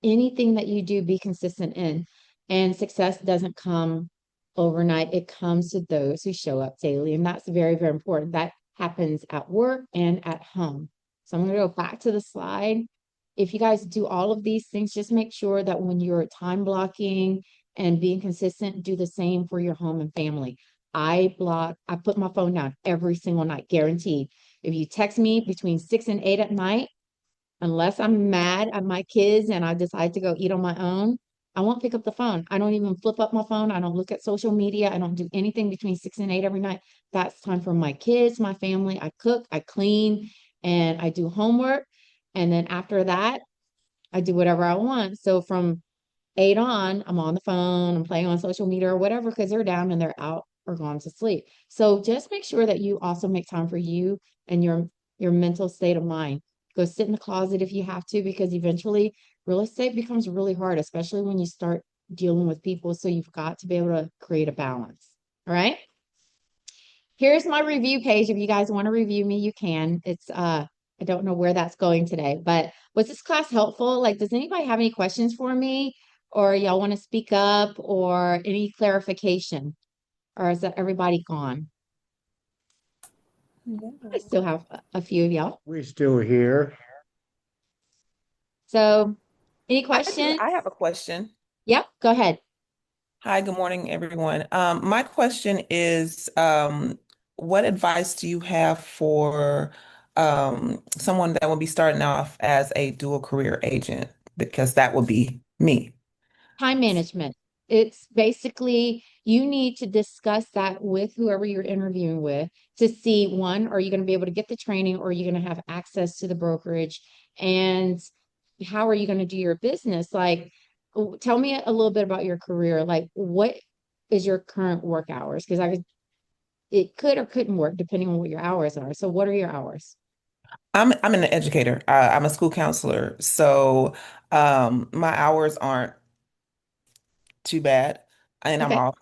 Anything that you do, be consistent in. And success doesn't come overnight. It comes to those who show up daily. And that's very, very important. That happens at work and at home. So I'm going to go back to the slide. If you guys do all of these things, just make sure that when you're time blocking and being consistent, do the same for your home and family. I put my phone down every single night, guaranteed. If you text me between 6 and 8 at night, unless I'm mad at my kids and I decide to go eat on my own, I won't pick up the phone. I don't even flip up my phone. I don't look at social media. I don't do anything between 6 and 8 every night. That's time for my kids, my family. I cook, I clean, and I do homework. And then after that, I do whatever I want. So from 8 on, I'm on the phone, I'm playing on social media or whatever, because they're down and they're out or gone to sleep. So just make sure that you also make time for you and your mental state of mind. Go sit in the closet if you have to, because eventually real estate becomes really hard, especially when you start dealing with people. So you've got to be able to create a balance. All right. Here's my review page. If you guys want to review me, you can. I don't know where that's going today, but was this class helpful? Like, does anybody have any questions for me, or y'all want to speak up, or any clarification, or is that everybody gone? I still have a few of y'all. We're still here. So, any questions? I have a question. Yep, go ahead. Hi, good morning, everyone. My question is, what advice do you have for someone that will be starting off as a dual career agent? Because that will be me. Time management. It's basically you need to discuss that with whoever you're interviewing with to see one, are you going to be able to get the training or are you going to have access to the brokerage? And how are you going to do your business? Like, tell me a little bit about your career. Like, what is your current work hours? Because it could or couldn't work depending on what your hours are. So, what are your hours? I'm an educator. I'm a school counselor, so my hours aren't too bad, and I'm Okay. off.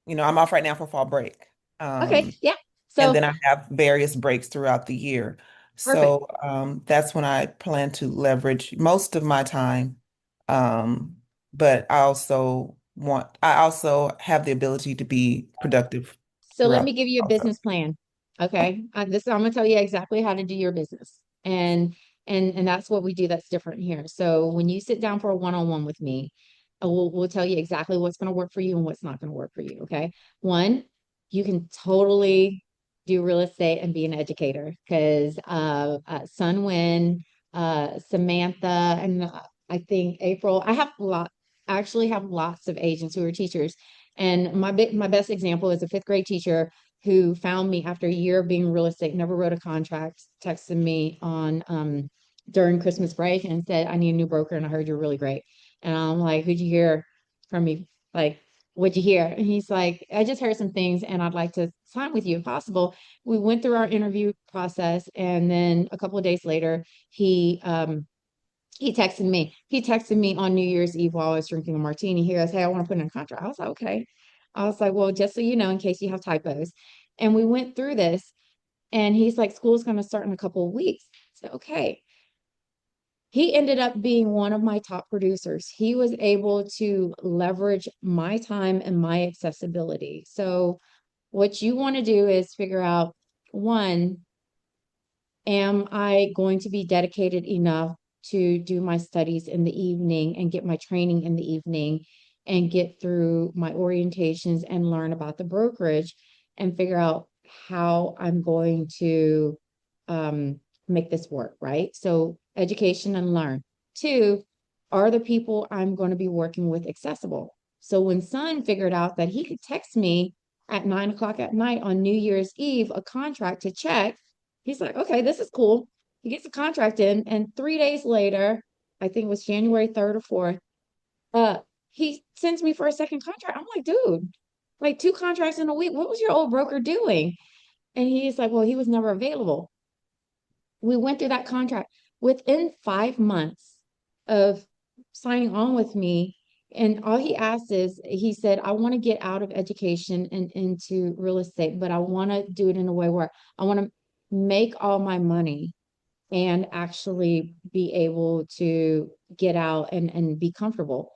I'm off right now for fall break. Okay. Um, Yeah. and So, then I have various breaks throughout the year. perfect. So that's when I plan to leverage most of my time. Um, but I also have the ability to be productive So let throughout me give you a also. business plan. Okay. I'm gonna tell you exactly how to do your business. And that's what we do that's different here. So when you sit down for a one-on-one with me, we'll tell you exactly what's gonna work for you and what's not gonna work for you. Okay. One, you can totally do real estate and be an educator because Sunwin, Samantha, and I think April, I actually have lots of agents who are teachers. And my best example is a fifth grade teacher who found me after a year of being in real estate, never wrote a contract, texted me on during Christmas break and said, I need a new broker and I heard you're really great. And I'm like, who'd you hear from me? Like, what'd you hear? And he's like, I just heard some things and I'd like to sign with you if possible. We went through our interview process and then a couple of days later, he texted me. He texted me on New Year's Eve while I was drinking a martini. He goes, hey, I want to put in a contract. I was like, okay. I was like, well, just so you know, in case you have typos. And we went through this, and he's like, school's going to start in a couple of weeks. So, okay. He ended up being one of my top producers. He was able to leverage my time and my accessibility. So, what you want to do is figure out one, am I going to be dedicated enough to do my studies in the evening and get my training in the evening and get through my orientations and learn about the brokerage and figure out how I'm going to make this work, right? So, education and learn. Two, are the people I'm going to be working with accessible? So, when Son figured out that he could text me at 9 o'clock at night on New Year's Eve a contract to check, he's like, okay, this is cool. He gets the contract in, and 3 days later, I think it was January 3rd or 4th, uh, he sends me for a second contract. I'm like, dude, like 2 contracts in a week. What was your old broker doing? And he's like, well, he was never available. We went through that contract within 5 months of signing on with me. And all he asked is, he said, I want to get out of education and into real estate, but I want to do it in a way where I want to make all my money and actually be able to get out and be comfortable.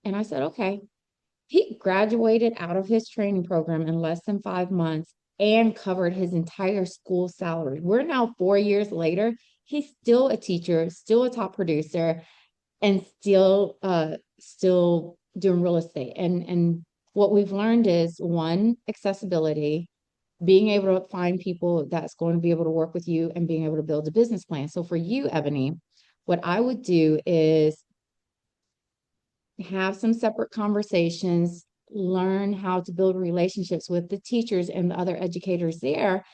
And I said, okay. He graduated out of his training program in less than 5 months and covered his entire school salary. We're now 4 years later. He's still a teacher, still a top producer, and still doing real estate. And what we've learned is one, accessibility, being able to find people that's going to be able to work with you and being able to build a business plan. So for you, Ebony, what I would do is have some separate conversations, learn how to build relationships with the teachers and the other educators there,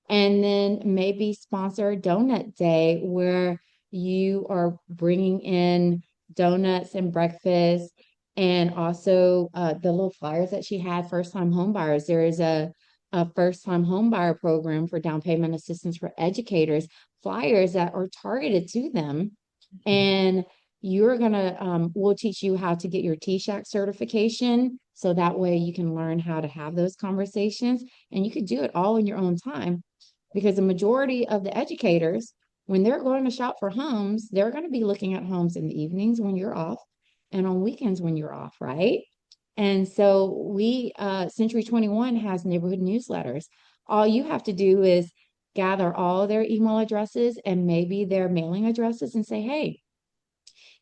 and then maybe sponsor a donut day where you are bringing in donuts and breakfast and also the little flyers that she had, first time home buyers. There is a first time home buyer program for down payment assistance for educators, flyers that are targeted to them. And we'll teach you how to get your TSHAC certification. So that way you can learn how to have those conversations and you could do it all in your own time. Because the majority of the educators, when they're going to shop for homes, they're going to be looking at homes in the evenings when you're off and on weekends when you're off, right? And so Century 21 has neighborhood newsletters. All you have to do is gather all their email addresses and maybe their mailing addresses and say, hey,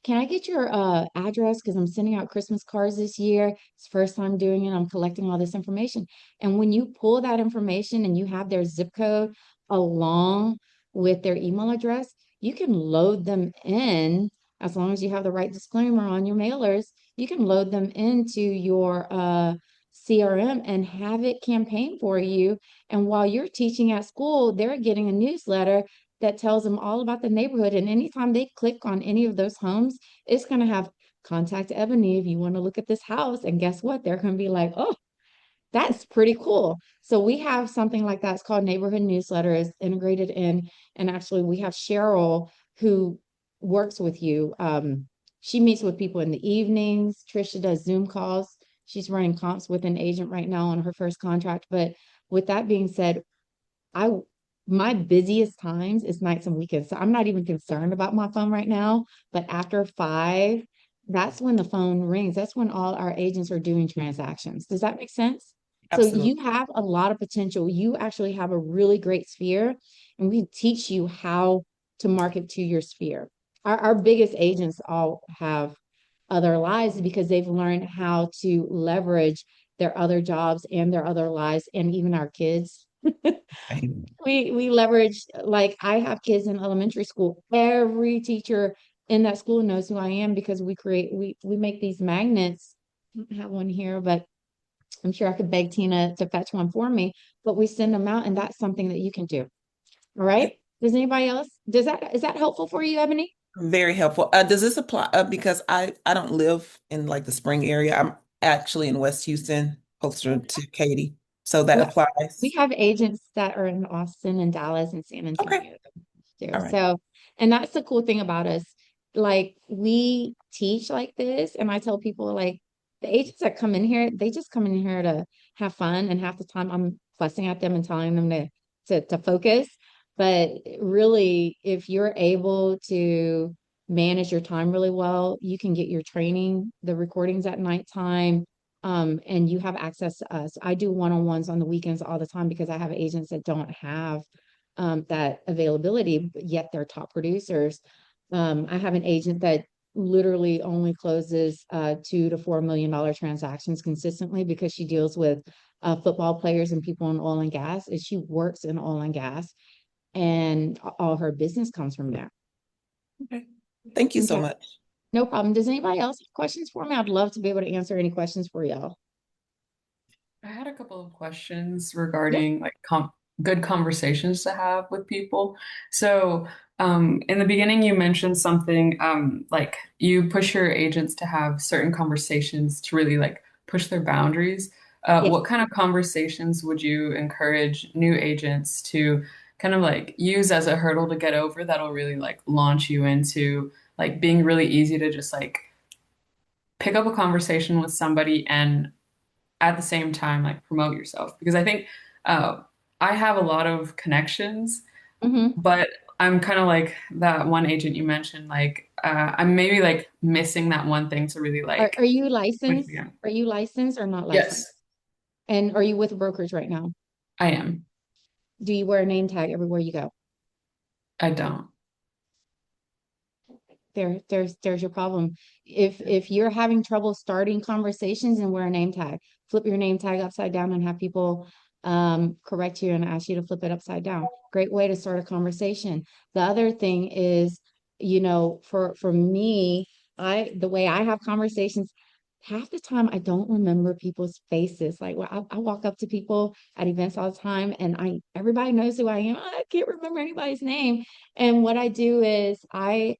can I get your address? Because I'm sending out Christmas cards this year. It's the first time doing it. I'm collecting all this information. And when you pull that information and you have their zip code along with their email address, you can load them in as long as you have the right disclaimer on your mailers. You can load them into your CRM and have it campaign for you. And while you're teaching at school, they're getting a newsletter that tells them all about the neighborhood. And anytime they click on any of those homes, it's going to have contact Ebony if you want to look at this house. And guess what? They're going to be like, oh, that's pretty cool. So we have something like that. It's called Neighborhood Newsletter. It's integrated in, and actually we have Cheryl who works with you. She meets with people in the evenings. Trisha does Zoom calls. She's running comps with an agent right now on her first contract. But with that being said, I my busiest times is nights and weekends. So I'm not even concerned about my phone right now. But after 5, that's when the phone rings. That's when all our agents are doing transactions. Does that make sense? So you Absolutely. have a lot of potential. You actually have a really great sphere, and we teach you how to market to your sphere. Our biggest agents all have other lives because they've learned how to leverage their other jobs and their other lives, and even our kids. We leverage, like, I have kids in elementary school. Every teacher in that school knows who I am because we make these magnets. I don't have one here, but I'm sure I could beg Tina to fetch one for me. But we send them out, and that's something that you can do. All right. Does anybody else? Is that helpful for you, Ebony? Very helpful. Does this apply? Because I don't live in like the Spring area. I'm actually in West Houston, closer to Katy. So that Well, we applies. have agents that are in Austin and Dallas and San Okay. Antonio too. All right. So, and that's the cool thing about us. Like, we teach like this, and I tell people, like, the agents that come in here, they just come in here to have fun, and half the time I'm fussing at them and telling them to focus. But really, if you're able to manage your time really well, you can get your training, the recordings at nighttime, and you have access to us. I do one-on-ones on the weekends all the time because I have agents that don't have that availability, but yet they're top producers. I have an agent that literally only closes $2 to $4 million transactions consistently because she deals with football players and people in oil and gas, and she works in oil and gas, and all her business comes from there. Okay. Thank you so Okay, much. no problem. Does anybody else have questions for me? I'd love to be able to answer any questions for y'all. I had a couple of questions Yeah. regarding like good conversations to have with people. So, in the beginning, you mentioned something like you push your agents to have certain conversations to really like push their boundaries. Yes. What kind of conversations would you encourage new agents to kind of like use as a hurdle to get over that'll really like launch you into like being really easy to just like pick up a conversation with somebody and at the same time like promote yourself because I think uh, I have a lot of connections, Mm-hmm. but I'm kind of like that one agent you mentioned. Like I'm maybe like missing that one thing to really Are like you push licensed? me on. Are you licensed or not licensed? Yes, And are you with brokers right now? I am. Do you wear a name tag everywhere you go? I don't. There's your problem. If you're having trouble starting conversations, and wear a name tag, flip your name tag upside down and have people correct you and ask you to flip it upside down. Great way to start a conversation. The other thing is, for me, the way I have conversations, half the time I don't remember people's faces. Like, I walk up to people at events all the time, and everybody knows who I am. I can't remember anybody's name. And what I do is I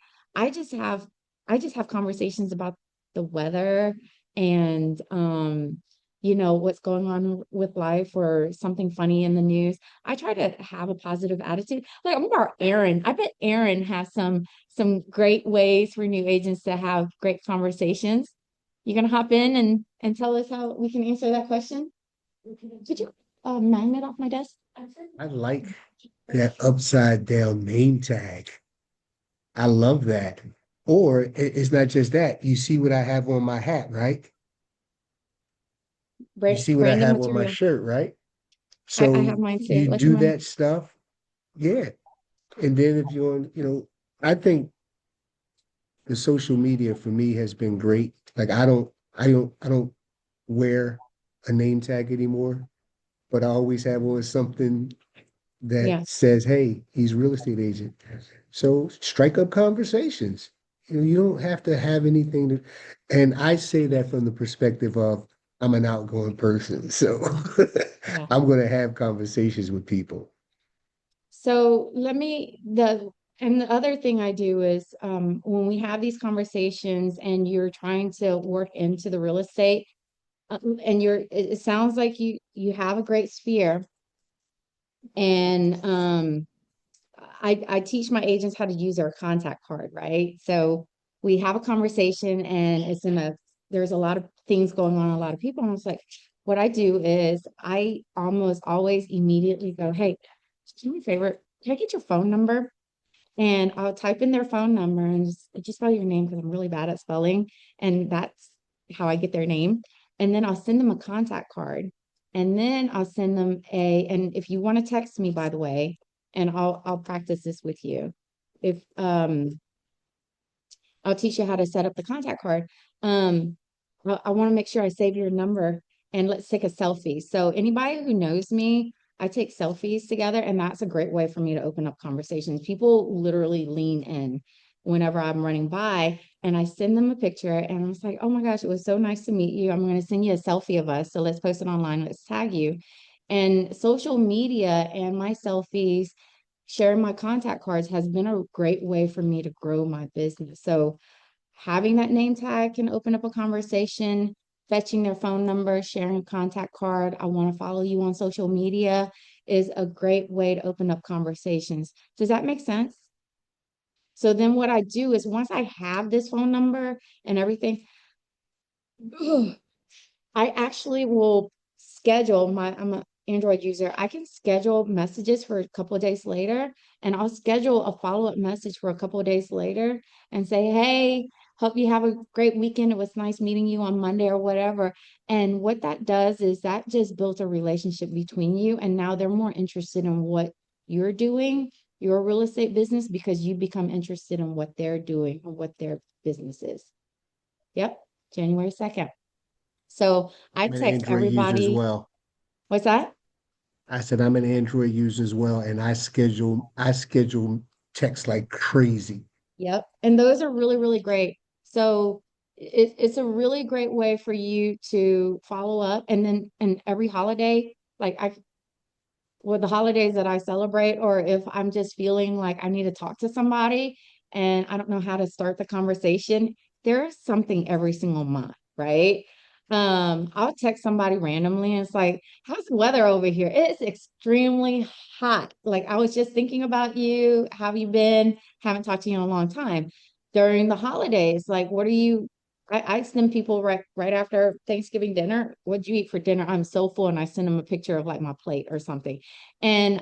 just have I just have conversations about the weather, and what's going on with life, or something funny in the news. I try to have a positive attitude. Like, I'm about Aaron. I bet Aaron has some great ways for new agents to have great conversations. You gonna hop in and tell us how we can answer that question? Did you magnet off my desk? I like that upside down name tag. I love that. Or it's not just that. You see what I have on my hat, right? You see what I Branding have on my material. shirt, right? I have So mine too. you Let you do mind. that stuff, yeah. And then if you're on, I think the social media for me has been great. Like I don't wear a name tag anymore, but I always have on something that Yeah. says, "Hey, he's a real estate agent." So strike up conversations. You know, you don't have to have anything to, and I say that from the perspective of I'm an outgoing person, so Yeah. I'm going to have conversations with people. So and the other thing I do is when we have these conversations and you're trying to work into the real estate, and it sounds like you have a great sphere, and I teach my agents how to use their contact card, right? So we have a conversation and there's a lot of things going on, a lot of people. And I was like, what I do is I almost always immediately go, hey, do me a favor, can I get your phone number? And I'll type in their phone number and just spell your name because I'm really bad at spelling. And that's how I get their name. And then I'll send them a contact card. And then I'll send them and if you want to text me, by the way, and I'll practice this with you. If I'll teach you how to set up the contact card. I want to make sure I save your number and let's take a selfie. So anybody who knows me, I take selfies together, and that's a great way for me to open up conversations. People literally lean in whenever I'm running by, and I send them a picture, and I was like, "Oh my gosh, it was so nice to meet you. I'm going to send you a selfie of us. So let's post it online. Let's tag you." And social media and my selfies, sharing my contact cards has been a great way for me to grow my business. So having that name tag can open up a conversation, fetching their phone number, sharing a contact card. I want to follow you on social media is a great way to open up conversations. Does that make sense? So then what I do is once I have this phone number and everything, I actually will schedule I'm an Android user. I can schedule messages for a couple of days later, and I'll schedule a follow-up message for a couple of days later and say, hey, hope you have a great weekend. It was nice meeting you on Monday or whatever. And what that does is that just builds a relationship between you. And now they're more interested in what you're doing, your real estate business, because you become interested in what they're doing or what their business is. Yep, January 2nd. So I I'm an text Android user as everybody. well. What's that? I said I'm an Android user as well, and I schedule texts like crazy. Yep. And those are really, really great. So it's a really great way for you to follow up. And then and every holiday, like with the holidays that I celebrate, or if I'm just feeling like I need to talk to somebody and I don't know how to start the conversation, there's something every single month, right? I'll text somebody randomly and it's like, how's the weather over here? It's extremely hot. Like I was just thinking about you. How have you been? Haven't talked to you in a long time. During the holidays, like what are you I send people right after Thanksgiving dinner, what'd you eat for dinner? I'm so full, and I send them a picture of like my plate or something. And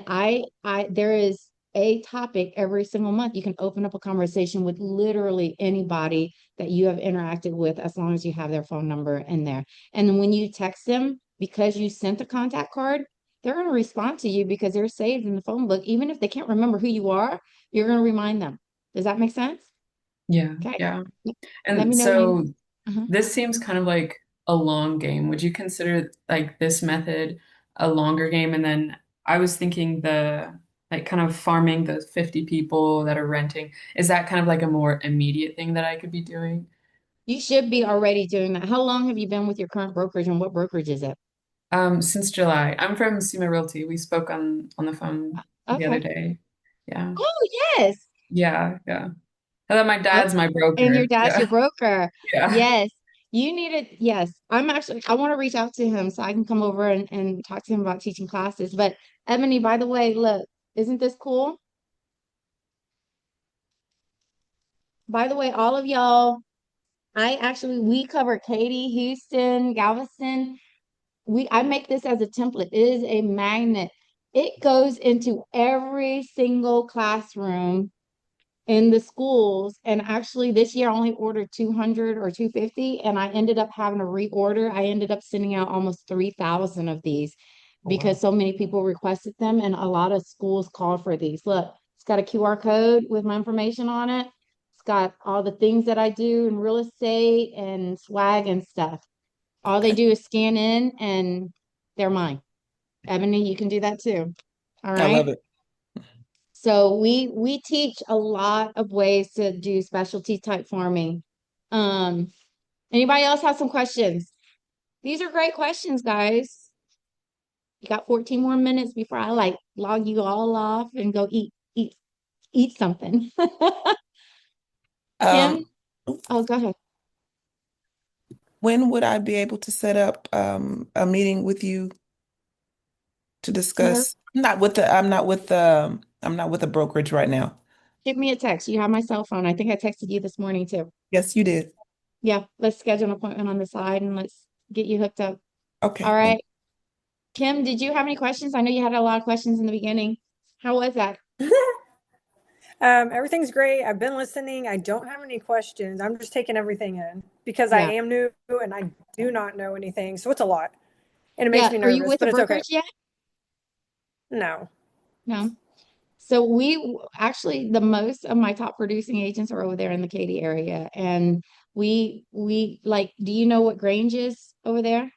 there is a topic every single month. You can open up a conversation with literally anybody that you have interacted with as long as you have their phone number in there. And then when you text them, because you sent the contact card, they're going to respond to you because they're saved in the phone book. Even if they can't remember who you are, you're going to remind them. Does that make sense? Yeah, Okay. yeah. Let And me know you. so Uh-huh. this seems kind of like a long game. Would you consider like this method a longer game? And then I was thinking the like kind of farming the 50 people that are renting, is that kind of like a more immediate thing that I could be doing? You should be already doing that. How long have you been with your current brokerage and what brokerage is it? Since July. I'm from SEMA Realty. We spoke on the phone the other Okay. day. Yeah. Oh, yes. Yeah, yeah. And then my Okay. dad's my And your broker. dad's your Yeah. broker. Yeah. Yes. You need it. Yes. I want to reach out to him so I can come over and talk to him about teaching classes. But Ebony, by the way, look, isn't this cool? By the way, all of y'all, we covered Katy, Houston, Galveston. I make this as a template. It is a magnet. It goes into every single classroom in the schools. And actually, this year I only ordered 200 or 250, and I ended up having to reorder. I ended up sending out almost 3,000 of these Oh, because wow. so many people requested them, and a lot of schools called for these. Look, it's got a QR code with my information on it. got all the things that I do in real estate and swag and stuff. All they do is scan in and they're mine. Ebony, you can do that too. All I love right. it. So we teach a lot of ways to do specialty type farming. Anybody else have some questions? These are great questions, guys. You got 14 more minutes before I like log you all off and go eat something. Kim? Um, Oh, go ahead. when would I be able to set up a meeting with you to Tomorrow. discuss? I'm not with the brokerage right now. Give me a text. You have my cell phone. I think I texted you this morning too. Yes, you did. Yeah, let's schedule an appointment on the side and let's get you hooked up. Okay, All thank right. Kim, did you have any questions? I know you had a lot of questions in the beginning. How was that? Everything's great. I've been listening. I don't have any questions. I'm just taking everything in because I Yeah. am new and I do not know anything. So it's a lot. And it makes Yeah. me Are you nervous, with a but it's okay. brokerage yet? No. No. So we actually the most of my top producing agents are over there in the Katy area. And we like, do you know what Grange is over there?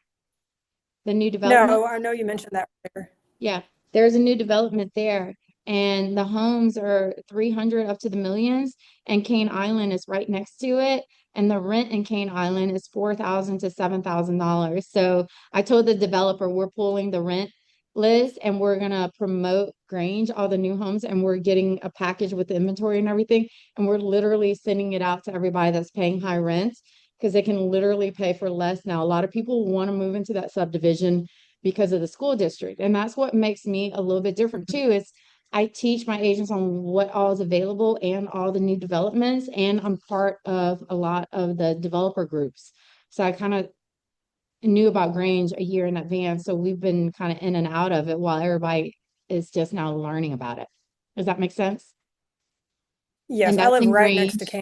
The new development? No, I know you mentioned that earlier. Yeah, there's a new development there, and the homes are 300 up to the millions, and Cane Island is right next to it, and the rent in Cane Island is $4,000 to $7,000. So I told the developer we're pulling the rent list and we're gonna promote Grange, all the new homes, and we're getting a package with the inventory and everything, and we're literally sending it out to everybody that's paying high rent because they can literally pay for less now. A lot of people want to move into that subdivision because of the school district. And that's what makes me a little bit different too, is I teach my agents on what all is available and all the new developments. And I'm part of a lot of the developer groups. So I kind of knew about Grange a year in advance. So we've been kind of in and out of it while everybody is just now learning about it. Does that make sense? Yes, And I that's live in right next to Grange. Kane.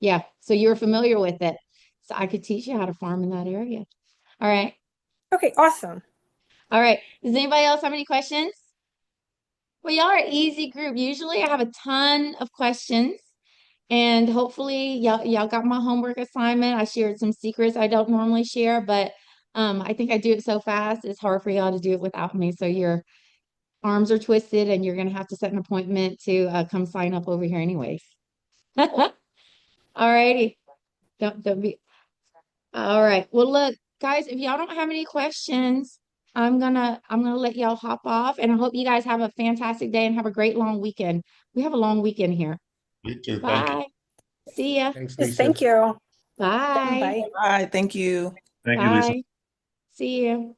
Yeah. So you're familiar with it. So I could teach you how to farm in that area. All right. Okay, awesome. All right. Does anybody else have any questions? Well, y'all are an easy group. Usually I have a ton of questions and hopefully y'all got my homework assignment. I shared some secrets I don't normally share, but I think I do it so fast. It's hard for y'all to do it without me. So your arms are twisted and you're gonna have to set an appointment to come sign up over here anyways. All righty. Don't be all right. Well, look, guys, if y'all don't have any questions, I'm gonna let y'all hop off, and I hope you guys have a fantastic day and have a great long weekend. We have a long weekend here. You too. Thank you. Bye. See ya. Thanks, Yes, Lisa. thank you. Bye. Bye. Bye. Thank you. Thank you, Lisa. Bye. See you.